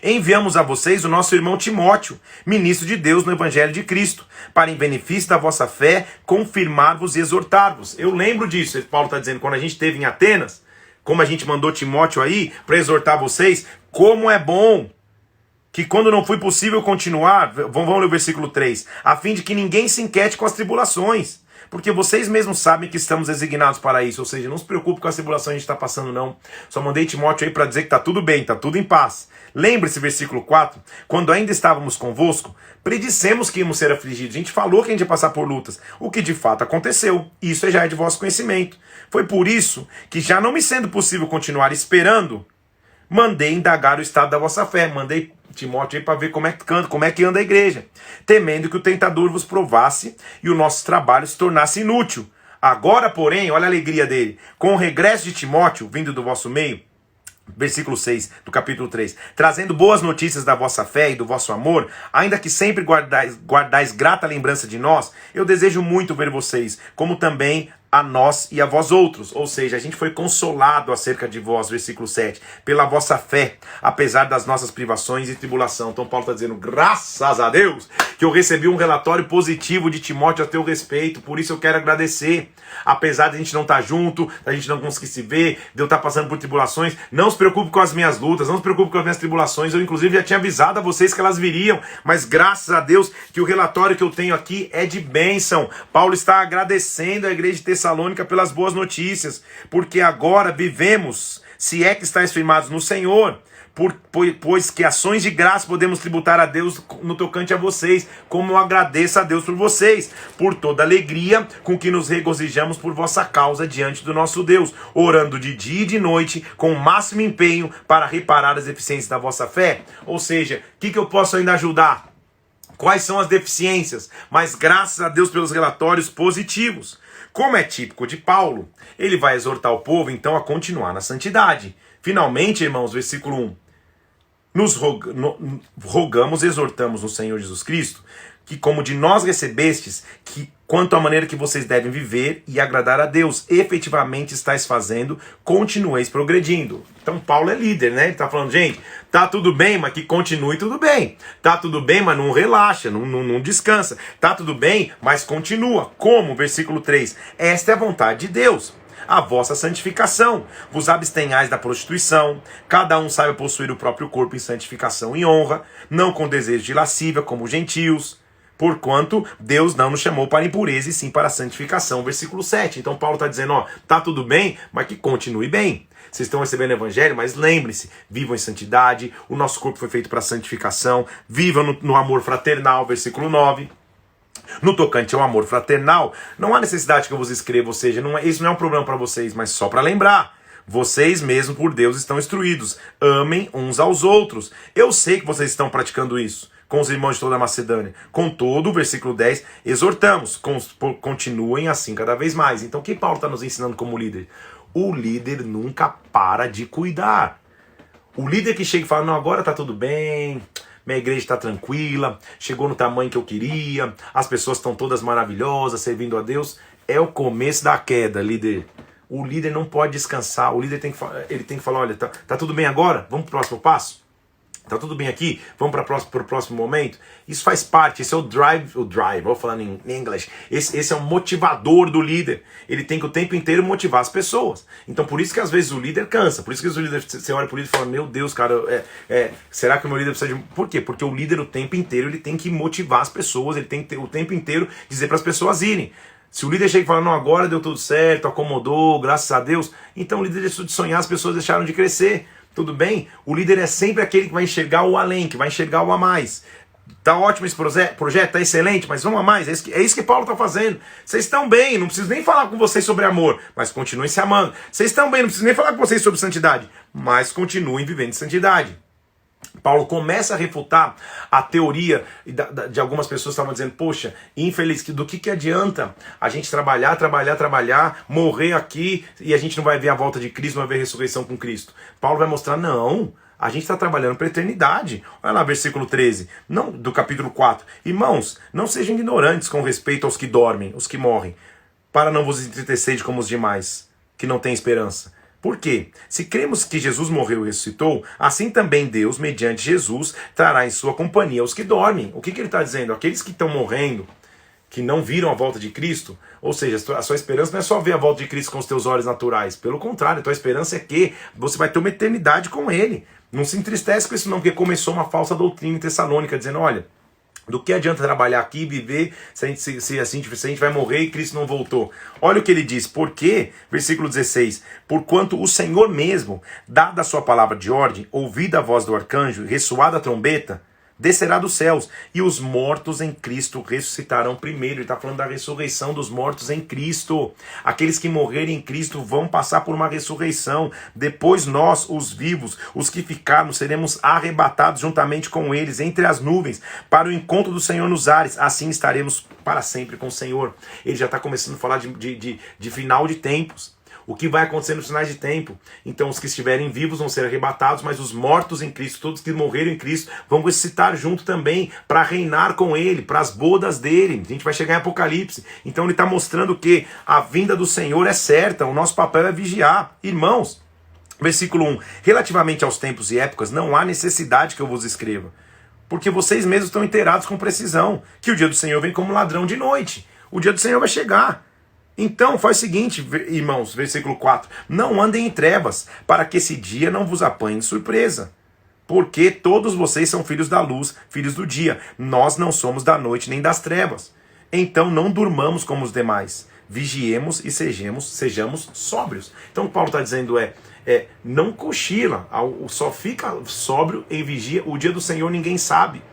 enviamos a vocês o nosso irmão Timóteo, ministro de Deus no Evangelho de Cristo, para em benefício da vossa fé, confirmar-vos e exortar-vos. Eu lembro disso, Paulo está dizendo, quando a gente esteve em Atenas, como a gente mandou Timóteo aí, para exortar vocês, como é bom que quando não foi possível continuar, vamos ler o versículo 3, a fim de que ninguém se inquiete com as tribulações, porque vocês mesmos sabem que estamos designados para isso, ou seja, não se preocupe com as tribulações que a gente está passando não, só mandei Timóteo aí para dizer que está tudo bem, está tudo em paz. Lembre-se, versículo 4, quando ainda estávamos convosco, predissemos que íamos ser afligidos, a gente falou que a gente ia passar por lutas, o que de fato aconteceu, isso já é de vosso conhecimento. Foi por isso que, já não me sendo possível continuar esperando, mandei indagar o estado da vossa fé, mandei Timóteo aí para ver como é que anda a igreja, temendo que o tentador vos provasse e o nosso trabalho se tornasse inútil. Agora, porém, olha a alegria dele, com o regresso de Timóteo, vindo do vosso meio, versículo 6 do capítulo 3, trazendo boas notícias da vossa fé e do vosso amor, ainda que sempre guardais grata lembrança de nós, eu desejo muito ver vocês, como também a nós e a vós outros. Ou seja, a gente foi consolado acerca de vós, versículo 7, pela vossa fé, apesar das nossas privações e tribulação. Então Paulo está dizendo, graças a Deus, que eu recebi um relatório positivo de Timóteo a teu respeito, por isso eu quero agradecer. Apesar de a gente não estar junto, da gente não conseguir se ver, de eu estar passando por tribulações, não se preocupe com as minhas lutas, não se preocupe com as minhas tribulações, eu inclusive já tinha avisado a vocês que elas viriam, mas graças a Deus que o relatório que eu tenho aqui é de bênção. Paulo está agradecendo a igreja de Tessalônica pelas boas notícias, porque agora vivemos, se é que estáis firmados no Senhor, pois que ações de graça podemos tributar a Deus no tocante a vocês, como eu agradeço a Deus por vocês, por toda a alegria com que nos regozijamos por vossa causa diante do nosso Deus, orando de dia e de noite, com o máximo empenho para reparar as deficiências da vossa fé. Ou seja, o que eu posso ainda ajudar? Quais são as deficiências? Mas graças a Deus pelos relatórios positivos. Como é típico de Paulo, ele vai exortar o povo então a continuar na santidade. Finalmente, irmãos, versículo 1. Nos rogamos e exortamos no Senhor Jesus Cristo, que como de nós recebestes, que quanto à maneira que vocês devem viver e agradar a Deus, efetivamente estáis fazendo, continueis progredindo. Então Paulo é líder, né? Ele está falando, gente, tá tudo bem, mas que continue tudo bem. Tá tudo bem, mas não relaxa, não descansa. Tá tudo bem, mas continua. Como? Versículo 3. Esta é a vontade de Deus, a vossa santificação. Vos abstenhais da prostituição, cada um saiba possuir o próprio corpo em santificação e honra, não com desejo de lascívia, como os gentios, porquanto Deus não nos chamou para impureza, e sim para a santificação. Versículo 7. Então Paulo está dizendo, tá tudo bem, mas que continue bem. Vocês estão recebendo o evangelho, mas lembre-se, vivam em santidade, o nosso corpo foi feito para santificação, vivam no amor fraternal, versículo 9. No tocante ao amor fraternal, não há necessidade que eu vos escreva, ou seja, isso não é um problema para vocês, mas só para lembrar. Vocês mesmos por Deus estão instruídos. Amem uns aos outros. Eu sei que vocês estão praticando isso com os irmãos de toda a Macedônia. Contudo, versículo 10, exortamos, continuem assim cada vez mais. Então o que Paulo está nos ensinando como líder? O líder nunca para de cuidar. O líder que chega e fala, não, agora está tudo bem, minha igreja está tranquila, chegou no tamanho que eu queria, as pessoas estão todas maravilhosas, servindo a Deus. É o começo da queda, líder. O líder não pode descansar, o líder tem que falar, olha, tá tudo bem agora? Vamos pro próximo passo? Tá tudo bem aqui? Vamos para o próximo momento? Isso faz parte, esse é o drive, vou falar em inglês. Esse é o motivador do líder. Ele tem que o tempo inteiro motivar as pessoas. Então por isso que às vezes o líder cansa. Por isso que o líder, você olha pro líder e fala, meu Deus, cara, será que o meu líder precisa de... Por quê? Porque o líder o tempo inteiro ele tem que motivar as pessoas, ele tem que ter, o tempo inteiro dizer para as pessoas irem. Se o líder chega e fala, não, agora deu tudo certo, acomodou, graças a Deus, então o líder deixou de sonhar, as pessoas deixaram de crescer. Tudo bem? O líder é sempre aquele que vai enxergar o além, que vai enxergar o a mais. Tá ótimo esse projeto, tá excelente, mas vamos a mais. É isso que Paulo está fazendo. Vocês estão bem, não preciso nem falar com vocês sobre amor, mas continuem se amando. Vocês estão bem, não preciso nem falar com vocês sobre santidade, mas continuem vivendo de santidade. Paulo começa a refutar a teoria de algumas pessoas que estavam dizendo, poxa, infeliz, do que adianta a gente trabalhar, morrer aqui e a gente não vai ver a volta de Cristo, não vai ver a ressurreição com Cristo. Paulo vai mostrar, não, a gente está trabalhando para a eternidade. Olha lá, versículo 13, do capítulo 4. Irmãos, não sejam ignorantes com respeito aos que dormem, os que morrem, para não vos entristecer como os demais, que não têm esperança. Por quê? Se cremos que Jesus morreu e ressuscitou, assim também Deus, mediante Jesus, trará em sua companhia os que dormem. O que ele está dizendo? Aqueles que estão morrendo, que não viram a volta de Cristo, ou seja, a sua esperança não é só ver a volta de Cristo com os teus olhos naturais. Pelo contrário, a tua esperança é que você vai ter uma eternidade com Ele. Não se entristece com isso não, porque começou uma falsa doutrina em Tessalônica, dizendo, olha, do que adianta trabalhar aqui e viver se a gente vai morrer e Cristo não voltou? Olha o que ele diz. Porque, versículo 16, porquanto o Senhor mesmo, dada a sua palavra de ordem, ouvida a voz do arcanjo e ressoada a trombeta, descerá dos céus, e os mortos em Cristo ressuscitarão primeiro. Ele está falando da ressurreição dos mortos em Cristo. Aqueles que morrerem em Cristo vão passar por uma ressurreição. Depois nós, os vivos, os que ficarmos, seremos arrebatados juntamente com eles entre as nuvens, para o encontro do Senhor nos ares. Assim estaremos para sempre com o Senhor. Ele já está começando a falar de final de tempos. O que vai acontecer nos finais de tempo? Então os que estiverem vivos vão ser arrebatados, mas os mortos em Cristo, todos que morreram em Cristo, vão ressuscitar junto também, para reinar com Ele, para as bodas dele. A gente vai chegar em Apocalipse. Então ele está mostrando que a vinda do Senhor é certa, o nosso papel é vigiar. Irmãos, versículo 1, relativamente aos tempos e épocas, não há necessidade que eu vos escreva, porque vocês mesmos estão inteirados com precisão, que o dia do Senhor vem como ladrão de noite. O dia do Senhor vai chegar. Então faz o seguinte, irmãos, versículo 4, não andem em trevas, para que esse dia não vos apanhe de surpresa, porque todos vocês são filhos da luz, filhos do dia, nós não somos da noite nem das trevas. Então não durmamos como os demais, vigiemos e sejamos sóbrios. Então o que Paulo está dizendo não cochila, só fica sóbrio em vigia, o dia do Senhor ninguém sabe.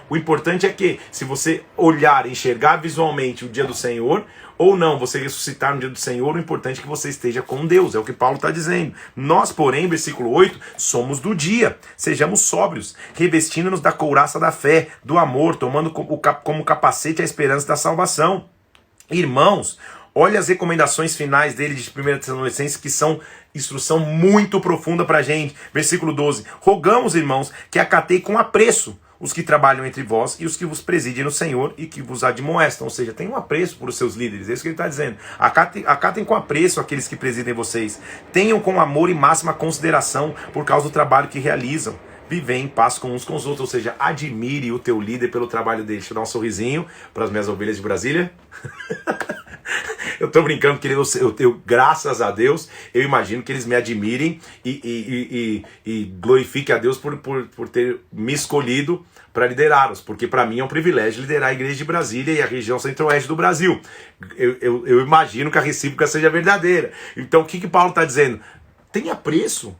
O importante é que, se você olhar, enxergar visualmente o dia do Senhor, ou não, você ressuscitar no dia do Senhor, o importante é que você esteja com Deus, é o que Paulo está dizendo. Nós, porém, versículo 8, somos do dia, sejamos sóbrios, revestindo-nos da couraça da fé, do amor, tomando como capacete a esperança da salvação. Irmãos, olha as recomendações finais dele de 1 Tessalonicenses, que são instrução muito profunda para a gente. Versículo 12, rogamos, irmãos, que acatei com apreço os que trabalham entre vós e os que vos presidem no Senhor e que vos admoestam. Ou seja, tem um apreço por os seus líderes. É isso que ele está dizendo. Acatem com apreço aqueles que presidem vocês. Tenham com amor e máxima consideração por causa do trabalho que realizam. Vivem em paz com uns com os outros. Ou seja, admire o teu líder pelo trabalho dele. Deixa eu dar um sorrisinho para as minhas ovelhas de Brasília. Eu tô brincando, porque eu, graças a Deus, eu imagino que eles me admirem e glorifiquem a Deus por ter me escolhido para liderá-los, porque para mim é um privilégio liderar a igreja de Brasília e a região centro-oeste do Brasil. Eu imagino que a recíproca seja verdadeira. Então o que Paulo está dizendo? Tenha preço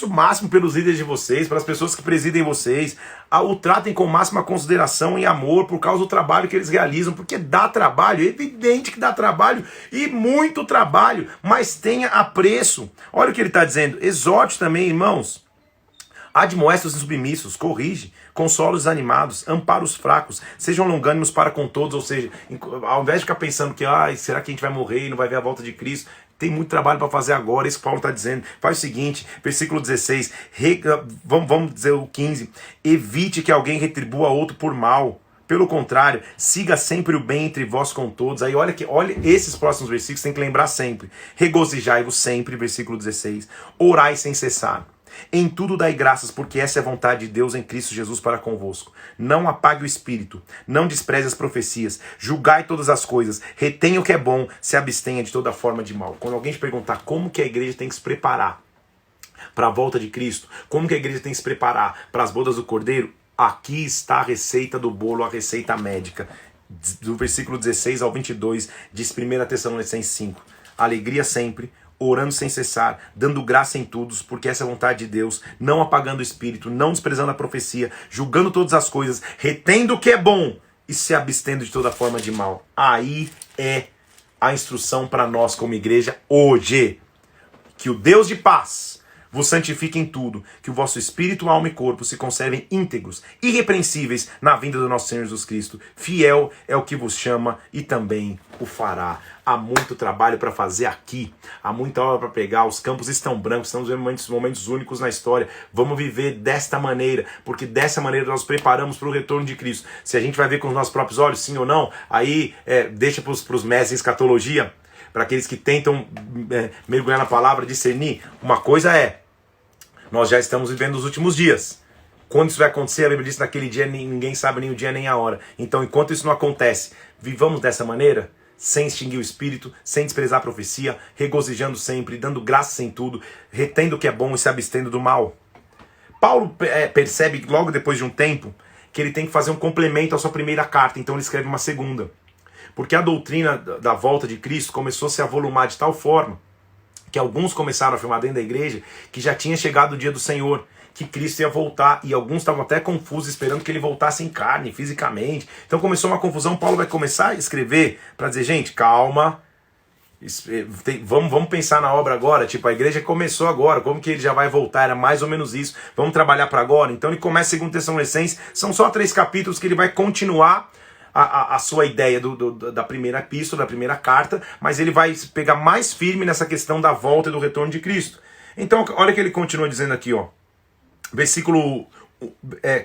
máximo pelos líderes de vocês, pelas pessoas que presidem vocês, o tratem com máxima consideração e amor por causa do trabalho que eles realizam, porque dá trabalho, é evidente que dá trabalho, e muito trabalho, mas tenha apreço. Olha o que ele está dizendo, exorte também, irmãos, admoesta os submissos, corrige, consola os animados, ampara os fracos, sejam longânimos para com todos. Ou seja, ao invés de ficar pensando que será que a gente vai morrer e não vai ver a volta de Cristo, Tem muito trabalho para fazer agora, isso que Paulo está dizendo. Faz o seguinte, versículo 16, vamos dizer o 15. Evite que alguém retribua outro por mal. Pelo contrário, siga sempre o bem entre vós com todos. Aí olha esses próximos versículos, tem que lembrar sempre. Regozijai-vos sempre, versículo 16. Orai sem cessar. Em tudo dai graças, porque essa é a vontade de Deus em Cristo Jesus para convosco. Não apague o espírito, não despreze as profecias, julgai todas as coisas, retenha o que é bom, se abstenha de toda forma de mal. Quando alguém te perguntar como que a igreja tem que se preparar para a volta de Cristo, como que a igreja tem que se preparar para as bodas do Cordeiro, aqui está a receita do bolo, a receita médica. Do versículo 16 ao 22, diz 1 Tessalonicenses 5. Alegria sempre, orando sem cessar, dando graça em tudo, porque essa é a vontade de Deus, não apagando o espírito, não desprezando a profecia, julgando todas as coisas, retendo o que é bom e se abstendo de toda forma de mal. Aí é a instrução para nós como igreja hoje. Que o Deus de paz vos santifique em tudo, que o vosso espírito, alma e corpo se conservem íntegros, irrepreensíveis na vinda do nosso Senhor Jesus Cristo. Fiel é o que vos chama e também o fará. Há muito trabalho para fazer aqui, há muita obra para pegar, os campos estão brancos, estamos vivendo momentos únicos na história. Vamos viver desta maneira, porque dessa maneira nós preparamos para o retorno de Cristo. Se a gente vai ver com os nossos próprios olhos, sim ou não, aí deixa para os mestres em escatologia, para aqueles que tentam mergulhar na palavra, discernir. Uma coisa nós já estamos vivendo os últimos dias. Quando isso vai acontecer, a Bíblia diz que naquele dia ninguém sabe nem o dia nem a hora. Então, enquanto isso não acontece, vivamos dessa maneira, sem extinguir o espírito, sem desprezar a profecia, regozijando sempre, dando graças em tudo, retendo o que é bom e se abstendo do mal. Paulo percebe, logo depois de um tempo, que ele tem que fazer um complemento à sua primeira carta, então ele escreve uma segunda. Porque a doutrina da volta de Cristo começou a se avolumar de tal forma que alguns começaram a afirmar dentro da igreja que já tinha chegado o dia do Senhor, que Cristo ia voltar, e alguns estavam até confusos, esperando que ele voltasse em carne, fisicamente. Então começou uma confusão. Paulo vai começar a escrever para dizer, gente, calma, vamos pensar na obra agora, tipo, a igreja começou agora, como que ele já vai voltar? Era mais ou menos isso, vamos trabalhar para agora. Então ele começa 2 Tessalonicenses, são só 3 capítulos que ele vai continuar a sua ideia da primeira epístola, da primeira carta, mas ele vai pegar mais firme nessa questão da volta e do retorno de Cristo. Então, olha o que ele continua dizendo aqui, ó.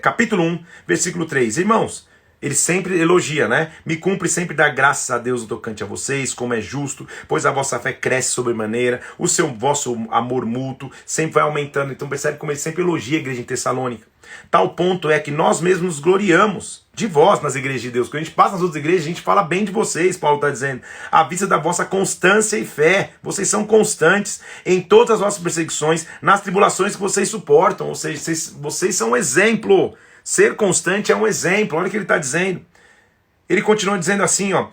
Capítulo 1, versículo 3. Irmãos, ele sempre elogia, né? Me cumpre sempre dar graças a Deus no tocante a vocês, como é justo, pois a vossa fé cresce sobremaneira, vosso amor mútuo sempre vai aumentando. Então percebe como ele sempre elogia a igreja em Tessalônica. Tal ponto é que nós mesmos nos gloriamos de vós nas igrejas de Deus. Quando a gente passa nas outras igrejas, a gente fala bem de vocês, Paulo está dizendo. À vista da vossa constância e fé. Vocês são constantes em todas as vossas perseguições, nas tribulações que vocês suportam. Ou seja, vocês são um exemplo. Ser constante é um exemplo. Olha o que ele está dizendo. Ele continua dizendo assim, ó.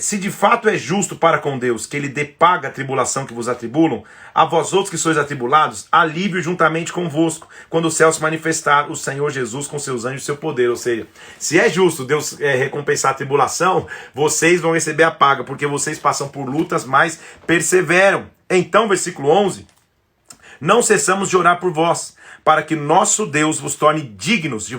Se de fato é justo para com Deus que ele dê paga a tribulação que vos atribulam, a vós outros que sois atribulados, alívio juntamente convosco, quando o céu se manifestar, o Senhor Jesus com seus anjos e seu poder. Ou seja, se é justo Deus recompensar a tribulação, vocês vão receber a paga, porque vocês passam por lutas, mas perseveram. Então, versículo 11, não cessamos de orar por vós, para que nosso Deus vos torne dignos de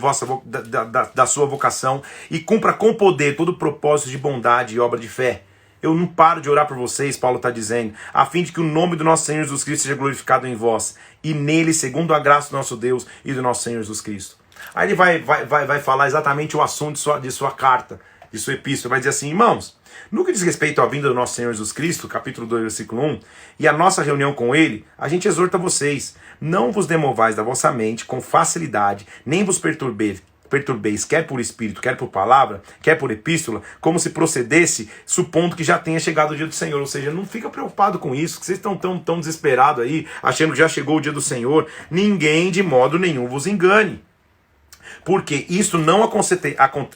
da sua vocação e cumpra com poder todo o propósito de bondade e obra de fé. Eu não paro de orar por vocês, Paulo está dizendo, a fim de que o nome do nosso Senhor Jesus Cristo seja glorificado em vós, e nele, segundo a graça do nosso Deus e do nosso Senhor Jesus Cristo. Aí ele vai falar exatamente o assunto de sua carta, de sua epístola, vai dizer assim, irmãos, no que diz respeito à vinda do nosso Senhor Jesus Cristo, capítulo 2, versículo 1, e a nossa reunião com ele, a gente exorta vocês, não vos demovais da vossa mente com facilidade, nem vos perturbeis, quer por espírito, quer por palavra, quer por epístola, como se procedesse, supondo que já tenha chegado o dia do Senhor. Ou seja, não fica preocupado com isso, que vocês estão tão desesperados aí, achando que já chegou o dia do Senhor. Ninguém de modo nenhum vos engane. Porque isso não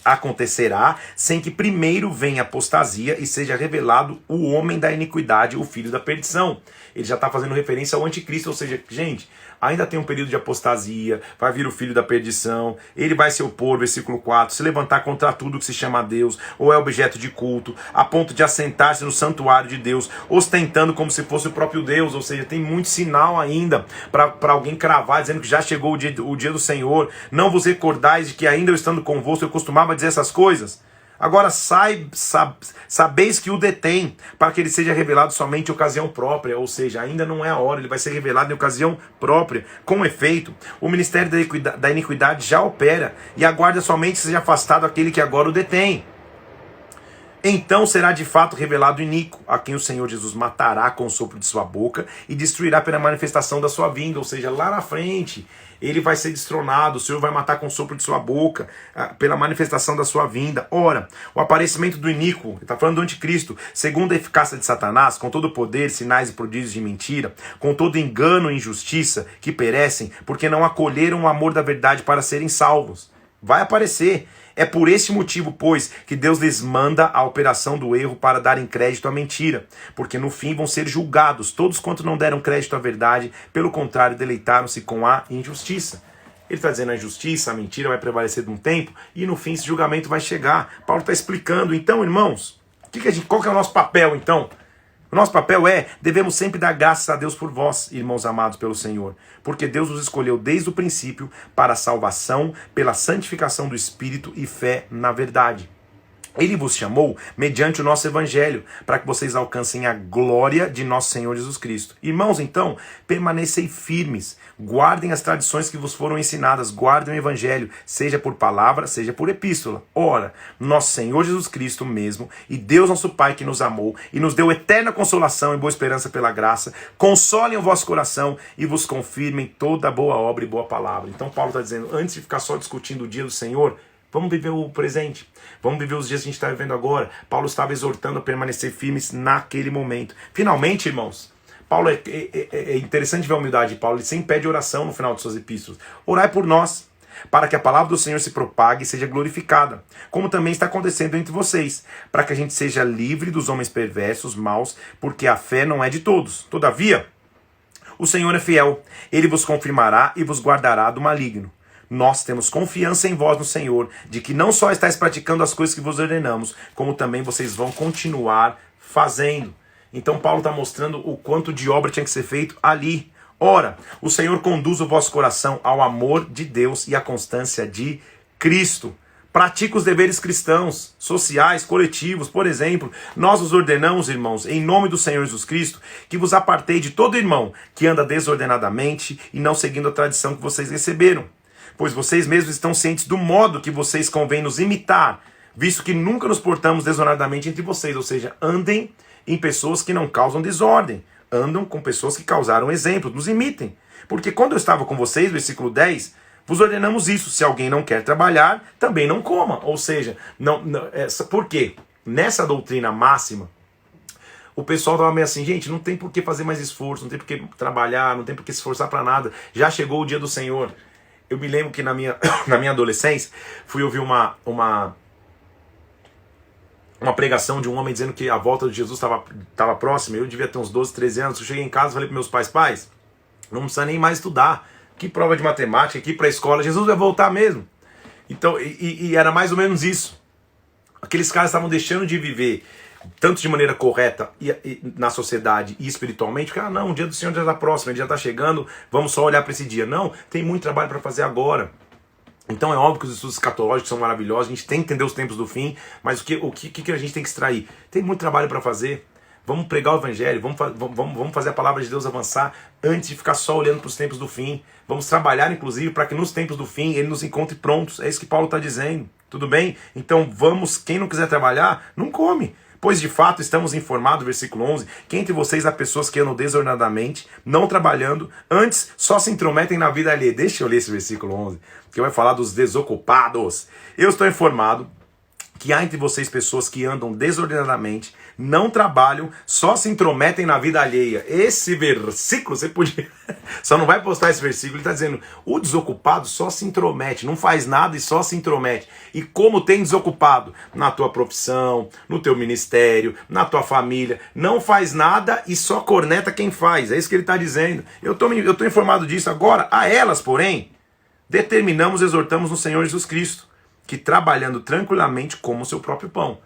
acontecerá sem que primeiro venha a apostasia e seja revelado o homem da iniquidade, o filho da perdição. Ele já está fazendo referência ao anticristo, ou seja, gente, ainda tem um período de apostasia, vai vir o filho da perdição, ele vai se opor, versículo 4, se levantar contra tudo que se chama Deus, ou é objeto de culto, a ponto de assentar-se no santuário de Deus, ostentando como se fosse o próprio Deus. Ou seja, tem muito sinal ainda para alguém cravar, dizendo que já chegou o dia do Senhor. Não vos recordais de que ainda eu estando convosco eu costumava dizer essas coisas? Agora sabeis que o detém, para que ele seja revelado somente em ocasião própria, ou seja, ainda não é a hora, ele vai ser revelado em ocasião própria. Com efeito, o ministério da iniquidade já opera, e aguarda somente que seja afastado aquele que agora o detém. Então será de fato revelado o iníquo, a quem o Senhor Jesus matará com o sopro de sua boca e destruirá pela manifestação da sua vinda, ou seja, lá na frente ele vai ser destronado, o Senhor vai matar com o sopro de sua boca, pela manifestação da sua vinda. Ora, o aparecimento do iníquo, ele está falando do anticristo, segundo a eficácia de Satanás, com todo o poder, sinais e prodígios de mentira, com todo engano e injustiça, que perecem, porque não acolheram o amor da verdade para serem salvos. Vai aparecer. É por este motivo, pois, que Deus lhes manda a operação do erro para darem crédito à mentira, porque no fim vão ser julgados todos quanto não deram crédito à verdade, pelo contrário, deleitaram-se com a injustiça. Ele está dizendo a injustiça, a mentira vai prevalecer de um tempo, e no fim esse julgamento vai chegar. Paulo está explicando. Então, irmãos, qual que é o nosso papel, então? O nosso papel devemos sempre dar graças a Deus por vós, irmãos amados pelo Senhor, porque Deus os escolheu desde o princípio para a salvação, pela santificação do Espírito e fé na verdade. Ele vos chamou mediante o nosso evangelho, para que vocês alcancem a glória de nosso Senhor Jesus Cristo. Irmãos, então, permanecei firmes, guardem as tradições que vos foram ensinadas, guardem o evangelho, seja por palavra, seja por epístola. Ora, nosso Senhor Jesus Cristo mesmo, e Deus nosso Pai que nos amou, e nos deu eterna consolação e boa esperança pela graça, consolem o vosso coração e vos confirmem toda boa obra e boa palavra. Então Paulo está dizendo, antes de ficar só discutindo o dia do Senhor, vamos viver o presente. Vamos viver os dias que a gente está vivendo agora. Paulo estava exortando a permanecer firmes naquele momento. Finalmente, irmãos, Paulo é interessante ver a humildade de Paulo. Ele sempre pede oração no final de suas epístolas. Orai por nós, para que a palavra do Senhor se propague e seja glorificada, como também está acontecendo entre vocês, para que a gente seja livre dos homens perversos, maus, porque a fé não é de todos. Todavia, o Senhor é fiel. Ele vos confirmará e vos guardará do maligno. Nós temos confiança em vós no Senhor, de que não só estáis praticando as coisas que vos ordenamos, como também vocês vão continuar fazendo. Então Paulo está mostrando o quanto de obra tinha que ser feito ali. Ora, o Senhor conduz o vosso coração ao amor de Deus e à constância de Cristo. Pratica os deveres cristãos, sociais, coletivos. Por exemplo, nós os ordenamos, irmãos, em nome do Senhor Jesus Cristo, que vos apartei de todo irmão que anda desordenadamente e não seguindo a tradição que vocês receberam. Pois vocês mesmos estão cientes do modo que vocês convém nos imitar, visto que nunca nos portamos desordenadamente entre vocês. Ou seja, andem em pessoas que não causam desordem. Andam com pessoas que causaram exemplo, nos imitem. Porque quando eu estava com vocês, versículo 10, vos ordenamos isso. Se alguém não quer trabalhar, também não coma. Ou seja, por quê? Nessa doutrina máxima, o pessoal estava meio assim, gente, não tem por que fazer mais esforço, não tem por que trabalhar, não tem por que se esforçar para nada. Já chegou o dia do Senhor. Eu me lembro que na minha adolescência, fui ouvir uma pregação de um homem dizendo que a volta de Jesus estava próxima. Eu devia ter uns 12, 13 anos. Eu cheguei em casa e falei para meus pais, não precisa nem mais estudar. Que prova de matemática, que ir para a escola, Jesus vai voltar mesmo. Então, e era mais ou menos isso. Aqueles caras estavam deixando de viver tanto de maneira correta e na sociedade e espiritualmente, porque não, o dia do Senhor já está próximo, ele já está chegando, vamos só olhar para esse dia. Não, tem muito trabalho para fazer agora. Então é óbvio que os estudos escatológicos são maravilhosos, a gente tem que entender os tempos do fim, mas o que a gente tem que extrair? Tem muito trabalho para fazer. Vamos pregar o evangelho, vamos fazer a palavra de Deus avançar antes de ficar só olhando para os tempos do fim. Vamos trabalhar, inclusive, para que nos tempos do fim ele nos encontre prontos. É isso que Paulo está dizendo. Tudo bem? Então vamos, quem não quiser trabalhar, não come. Pois de fato estamos informados, versículo 11, que entre vocês há pessoas que andam desordenadamente, não trabalhando, antes só se intrometem na vida alheia. Deixa eu ler esse versículo 11, que vai falar dos desocupados. Eu estou informado que há entre vocês pessoas que andam desordenadamente, não trabalham, só se intrometem na vida alheia. Esse versículo, você podia... Só não vai postar esse versículo, ele está dizendo, o desocupado só se intromete, não faz nada e só se intromete. E como tem desocupado? Na tua profissão, no teu ministério, na tua família, não faz nada e só corneta quem faz. É isso que ele está dizendo. Eu estou informado disso agora. A elas, porém, determinamos, exortamos no Senhor Jesus Cristo, que trabalhando tranquilamente como o seu próprio pão.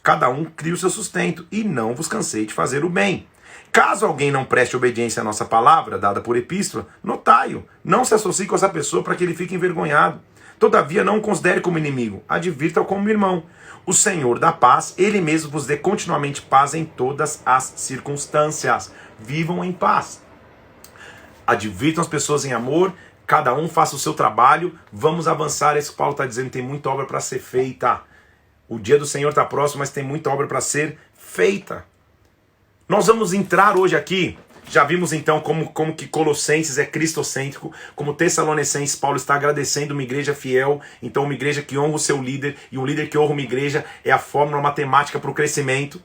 Cada um cria o seu sustento, e não vos cansei de fazer o bem. Caso alguém não preste obediência à nossa palavra, dada por epístola, notai-o. Não se associe com essa pessoa para que ele fique envergonhado. Todavia não o considere como inimigo, advirta-o como irmão. O Senhor da paz, Ele mesmo vos dê continuamente paz em todas as circunstâncias. Vivam em paz. Advirtam as pessoas em amor, cada um faça o seu trabalho, vamos avançar. Isso que Paulo está dizendo, tem muita obra para ser feita. O dia do Senhor está próximo, mas tem muita obra para ser feita. Nós vamos entrar hoje aqui, já vimos então como que Colossenses é cristocêntrico, como Tessalonicenses, Paulo está agradecendo uma igreja fiel, então uma igreja que honra o seu líder, e um líder que honra uma igreja é a fórmula matemática para o crescimento.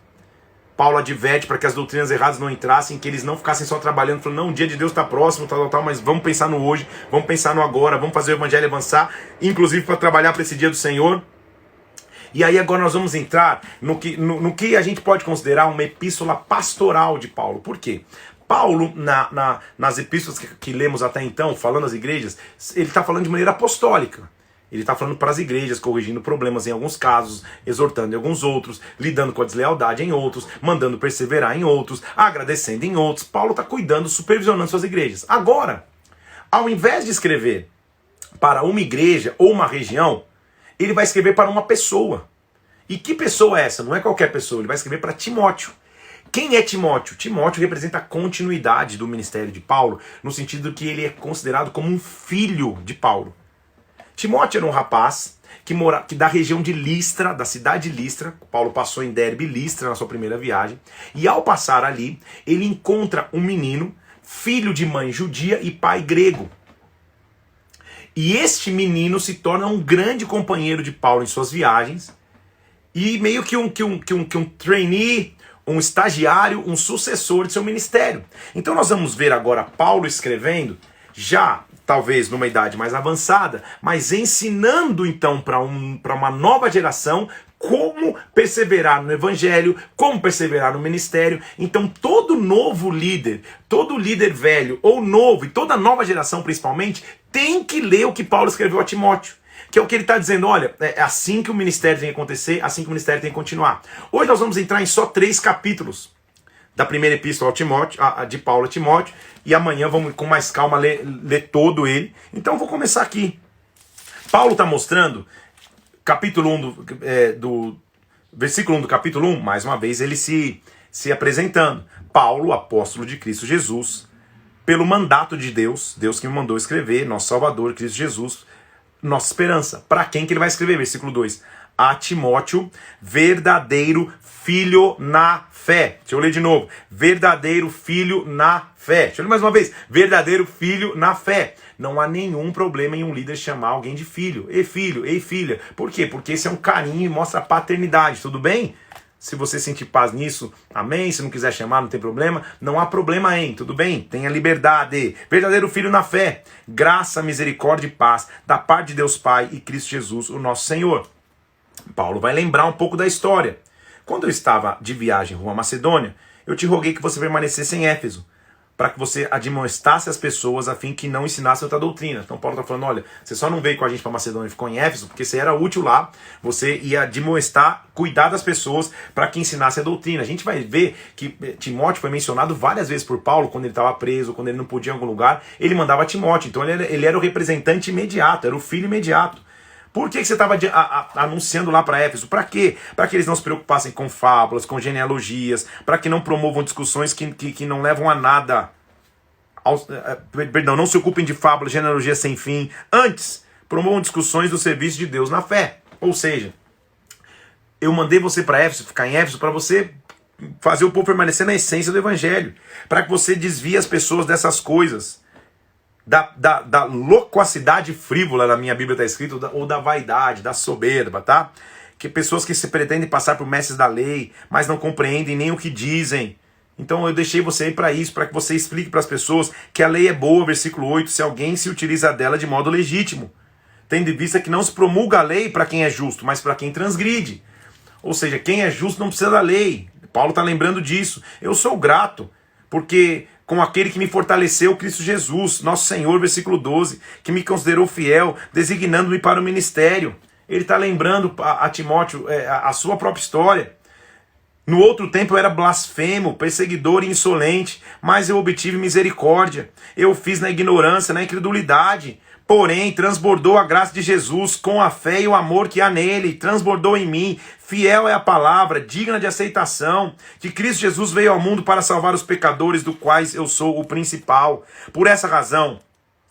Paulo adverte para que as doutrinas erradas não entrassem, que eles não ficassem só trabalhando, falando, não, o dia de Deus está próximo, tal, mas vamos pensar no hoje, vamos pensar no agora, vamos fazer o evangelho avançar, inclusive para trabalhar para esse dia do Senhor. E aí agora nós vamos entrar no que a gente pode considerar uma epístola pastoral de Paulo. Por quê? Paulo, nas epístolas que lemos até então, falando às igrejas, ele está falando de maneira apostólica. Ele está falando para as igrejas, corrigindo problemas em alguns casos, exortando em alguns outros, lidando com a deslealdade em outros, mandando perseverar em outros, agradecendo em outros. Paulo está cuidando, supervisionando suas igrejas. Agora, ao invés de escrever para uma igreja ou uma região, ele vai escrever para uma pessoa. E que pessoa é essa? Não é qualquer pessoa, ele vai escrever para Timóteo. Quem é Timóteo? Timóteo representa a continuidade do ministério de Paulo, no sentido que ele é considerado como um filho de Paulo. Timóteo era um rapaz que da região de Listra, da cidade de Listra. Paulo passou em Derbe, Listra, na sua primeira viagem. E ao passar ali, ele encontra um menino, filho de mãe judia e pai grego. E este menino se torna um grande companheiro de Paulo em suas viagens. E meio que um trainee, um estagiário, um sucessor de seu ministério. Então nós vamos ver agora Paulo escrevendo, já talvez numa idade mais avançada, mas ensinando então para uma nova geração como perseverar no evangelho, como perseverar no ministério. Então todo novo líder, todo líder velho ou novo, e toda nova geração principalmente, tem que ler o que Paulo escreveu a Timóteo. Que é o que ele está dizendo, olha, é assim que o ministério tem que acontecer, assim que o ministério tem que continuar. Hoje nós vamos entrar em só 3 capítulos da primeira epístola de Paulo a Timóteo, e amanhã vamos com mais calma ler todo ele. Então eu vou começar aqui. Paulo está mostrando, capítulo 1 versículo 1 do capítulo 1, mais uma vez ele se apresentando. Paulo, apóstolo de Cristo Jesus, pelo mandato de Deus, Deus que me mandou escrever, nosso Salvador, Cristo Jesus, nossa esperança. Para quem que ele vai escrever? Versículo 2. A Timóteo, verdadeiro filho na fé. Deixa eu ler de novo. Verdadeiro filho na fé. Deixa eu ler mais uma vez. Verdadeiro filho na fé. Não há nenhum problema em um líder chamar alguém de filho. Ei filho, ei filha. Por quê? Porque esse é um carinho e mostra paternidade. Tudo bem? Se você sentir paz nisso, amém. Se não quiser chamar, não tem problema. Não há problema em, tudo bem? Tenha liberdade. Verdadeiro filho na fé. Graça, misericórdia e paz da parte de Deus Pai e Cristo Jesus, o nosso Senhor. Paulo vai lembrar um pouco da história. Quando eu estava de viagem rumo à Macedônia, eu te roguei que você permanecesse em Éfeso, para que você admoestasse as pessoas a fim que não ensinasse outra doutrina. Então Paulo está falando, olha, você só não veio com a gente para Macedônia e ficou em Éfeso, porque você era útil lá, você ia admoestar, cuidar das pessoas para que ensinasse a doutrina. A gente vai ver que Timóteo foi mencionado várias vezes por Paulo, quando ele estava preso, quando ele não podia ir em algum lugar, ele mandava Timóteo. Então ele era o representante imediato, era o filho imediato. Por que você estava anunciando lá para Éfeso? Para quê? Para que eles não se preocupassem com fábulas, com genealogias, para que não promovam discussões que não levam a nada. Perdão, não se ocupem de fábulas, genealogias sem fim. Antes, promovam discussões do serviço de Deus na fé. Ou seja, eu mandei você para Éfeso, ficar em Éfeso, para você fazer o povo permanecer na essência do evangelho. Para que você desvie as pessoas dessas coisas. Da loquacidade frívola, na minha Bíblia está escrito, ou da vaidade, da soberba, tá? Que pessoas que se pretendem passar por mestres da lei, mas não compreendem nem o que dizem. Então eu deixei você aí para isso, para que você explique para as pessoas que a lei é boa, versículo 8, se alguém se utiliza dela de modo legítimo, tendo em vista que não se promulga a lei para quem é justo, mas para quem transgride. Ou seja, quem é justo não precisa da lei. Paulo está lembrando disso. Eu sou grato, porque com aquele que me fortaleceu, Cristo Jesus, nosso Senhor, versículo 12, que me considerou fiel, designando-me para o ministério. Ele está lembrando a Timóteo a sua própria história. No outro tempo eu era blasfemo, perseguidor e insolente, mas eu obtive misericórdia. Eu fiz na ignorância, na incredulidade. Porém, transbordou a graça de Jesus com a fé e o amor que há nele, transbordou em mim. Fiel é a palavra, digna de aceitação, que Cristo Jesus veio ao mundo para salvar os pecadores, do quais eu sou o principal. Por essa razão,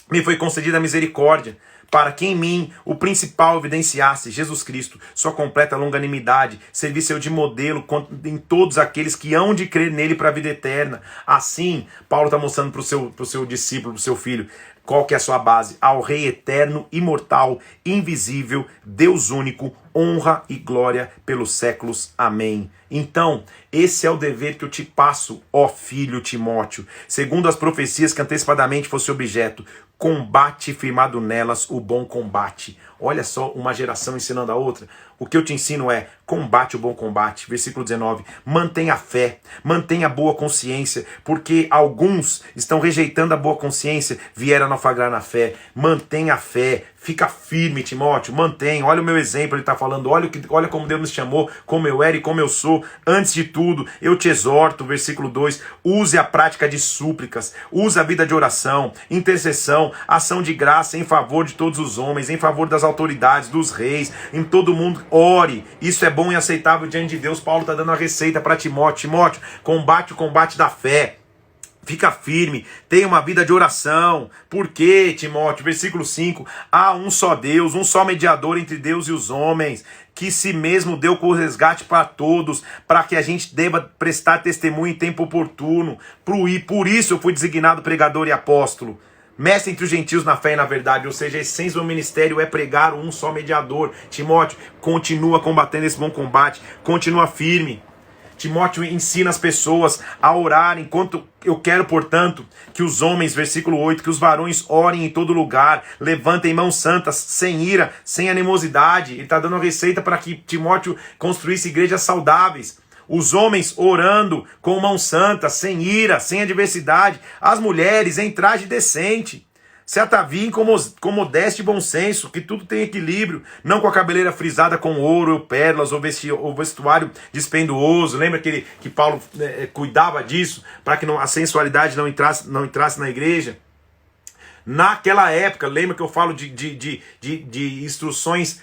me foi concedida a misericórdia, para que em mim o principal evidenciasse Jesus Cristo, sua completa longanimidade, servisse eu de modelo em todos aqueles que hão de crer nele para a vida eterna. Assim, Paulo está mostrando para o seu discípulo, para o seu filho, qual que é a sua base? Ao Rei eterno, imortal, invisível, Deus único, honra e glória pelos séculos. Amém. Então, esse é o dever que eu te passo, ó filho Timóteo, segundo as profecias que antecipadamente fosse objeto. Combate firmado nelas o bom combate. Olha só, uma geração ensinando a outra. O que eu te ensino é, combate o bom combate. Versículo 19, mantenha a fé, mantenha a boa consciência, porque alguns estão rejeitando a boa consciência, vieram naufragar na fé. Mantenha a fé, fica firme, Timóteo, mantenha. Olha o meu exemplo, ele está falando, olha como Deus nos chamou, como eu era e como eu sou. Antes de tudo, eu te exorto, versículo 2, use a prática de súplicas, use a vida de oração, intercessão, ação de graça em favor de todos os homens, em favor das autoridades, dos reis, em todo mundo, ore. Isso é bom e aceitável diante de Deus. Paulo está dando a receita para Timóteo. Timóteo, combate o combate da fé. Fica firme, tenha uma vida de oração. Por quê, Timóteo? Versículo 5. Há um só Deus, um só mediador entre Deus e os homens, que si mesmo deu com o resgate para todos, para que a gente deva prestar testemunho em tempo oportuno. Por isso eu fui designado pregador e apóstolo. Mestre entre os gentios na fé e na verdade, ou seja, a essência do ministério é pregar um só mediador. Timóteo, continua combatendo esse bom combate, continua firme. Timóteo ensina as pessoas a orar, enquanto eu quero, portanto, que os homens, versículo 8, que os varões orem em todo lugar, levantem mãos santas, sem ira, sem animosidade. Ele está dando a receita para que Timóteo construísse igrejas saudáveis. Os homens orando com mãos santas, sem ira, sem adversidade. As mulheres em traje decente. Se ataviem com modéstia e bom senso, que tudo tem equilíbrio, não com a cabeleira frisada com ouro ou pérolas, ou vestuário dispenduoso. Lembra que Paulo cuidava disso, para que a sensualidade não entrasse na igreja? Naquela época, lembra que eu falo de instruções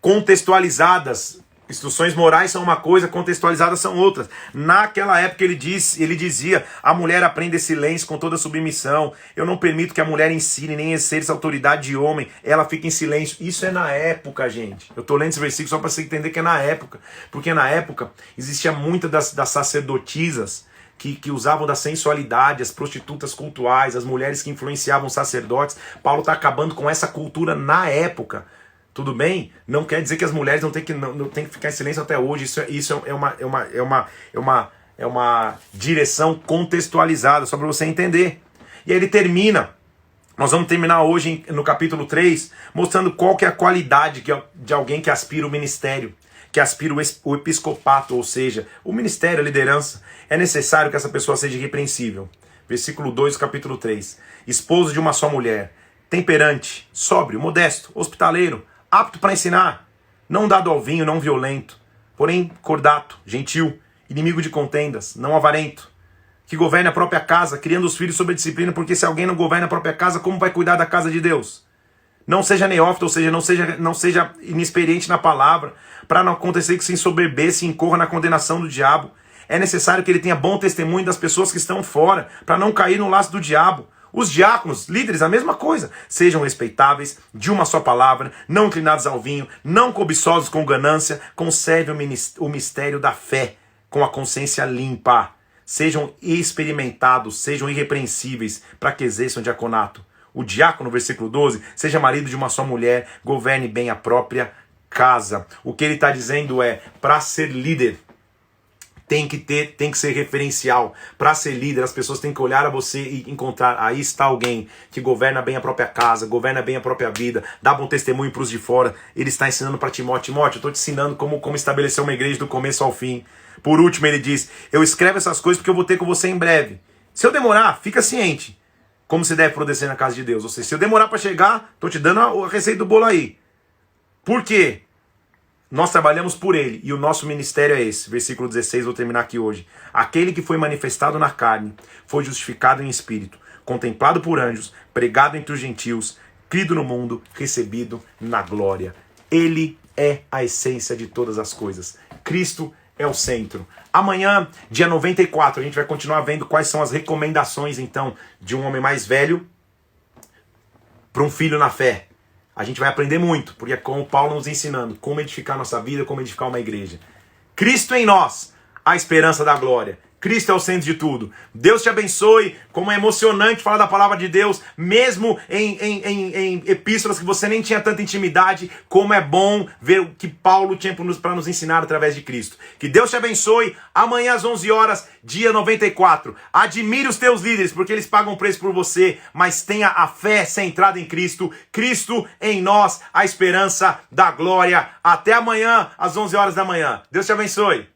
contextualizadas. Instruções morais são uma coisa, contextualizadas são outras. Naquela época ele dizia, a mulher aprende silêncio com toda submissão. Eu não permito que a mulher ensine, nem exerça autoridade de homem. Ela fica em silêncio. Isso é na época, gente. Eu estou lendo esse versículo só para você entender que é na época. Porque na época existia muita das sacerdotisas que usavam da sensualidade, as prostitutas cultuais, as mulheres que influenciavam os sacerdotes. Paulo está acabando com essa cultura na época. Tudo bem? Não quer dizer que as mulheres não têm que ficar em silêncio até hoje. Isso é uma direção contextualizada, só para você entender. E aí ele termina. Nós vamos terminar hoje no capítulo 3, mostrando qual que é a qualidade de alguém que aspira o ministério, que aspira o episcopato, ou seja, o ministério, a liderança. É necessário que essa pessoa seja irrepreensível. Versículo 2, capítulo 3. Esposo de uma só mulher, temperante, sóbrio, modesto, hospitaleiro, apto para ensinar, não dado ao vinho, não violento, porém cordato, gentil, inimigo de contendas, não avarento, que governe a própria casa, criando os filhos sob a disciplina, porque se alguém não governa a própria casa, como vai cuidar da casa de Deus? Não seja neófito, ou seja, não seja inexperiente na palavra, para não acontecer que se ensoberbeça e incorra na condenação do diabo. É necessário que ele tenha bom testemunho das pessoas que estão fora, para não cair no laço do diabo. Os diáconos, líderes, a mesma coisa. Sejam respeitáveis, de uma só palavra, não inclinados ao vinho, não cobiçosos com ganância, conservem o mistério da fé, com a consciência limpa. Sejam experimentados, sejam irrepreensíveis, para que exerçam diaconato. O diácono, versículo 12, seja marido de uma só mulher, governe bem a própria casa. O que ele está dizendo é, para ser líder, tem que ser referencial. Para ser líder, as pessoas têm que olhar a você e encontrar, aí está alguém que governa bem a própria casa, governa bem a própria vida, dá bom testemunho para os de fora. Ele está ensinando para Timóteo, eu estou te ensinando como estabelecer uma igreja do começo ao fim. Por último, ele diz, eu escrevo essas coisas porque eu vou ter com você em breve. Se eu demorar, fica ciente como se deve proceder na casa de Deus. Ou seja, se eu demorar para chegar, estou te dando a receita do bolo aí. Por quê? Nós trabalhamos por ele, e o nosso ministério é esse. Versículo 16, vou terminar aqui hoje. Aquele que foi manifestado na carne, foi justificado em espírito, contemplado por anjos, pregado entre os gentios, crido no mundo, recebido na glória. Ele é a essência de todas as coisas. Cristo é o centro. Amanhã, dia 94, a gente vai continuar vendo quais são as recomendações, então, de um homem mais velho para um filho na fé. A gente vai aprender muito, porque é como Paulo nos ensinando como edificar nossa vida, como edificar uma igreja. Cristo em nós, a esperança da glória. Cristo é o centro de tudo. Deus te abençoe. Como é emocionante falar da palavra de Deus, mesmo em epístolas que você nem tinha tanta intimidade. Como é bom ver o que Paulo tinha para nos ensinar através de Cristo. Que Deus te abençoe. Amanhã às 11 horas, dia 94. Admire os teus líderes, porque eles pagam preço por você. Mas tenha a fé centrada em Cristo. Cristo em nós, a esperança da glória. Até amanhã às 11 horas da manhã. Deus te abençoe.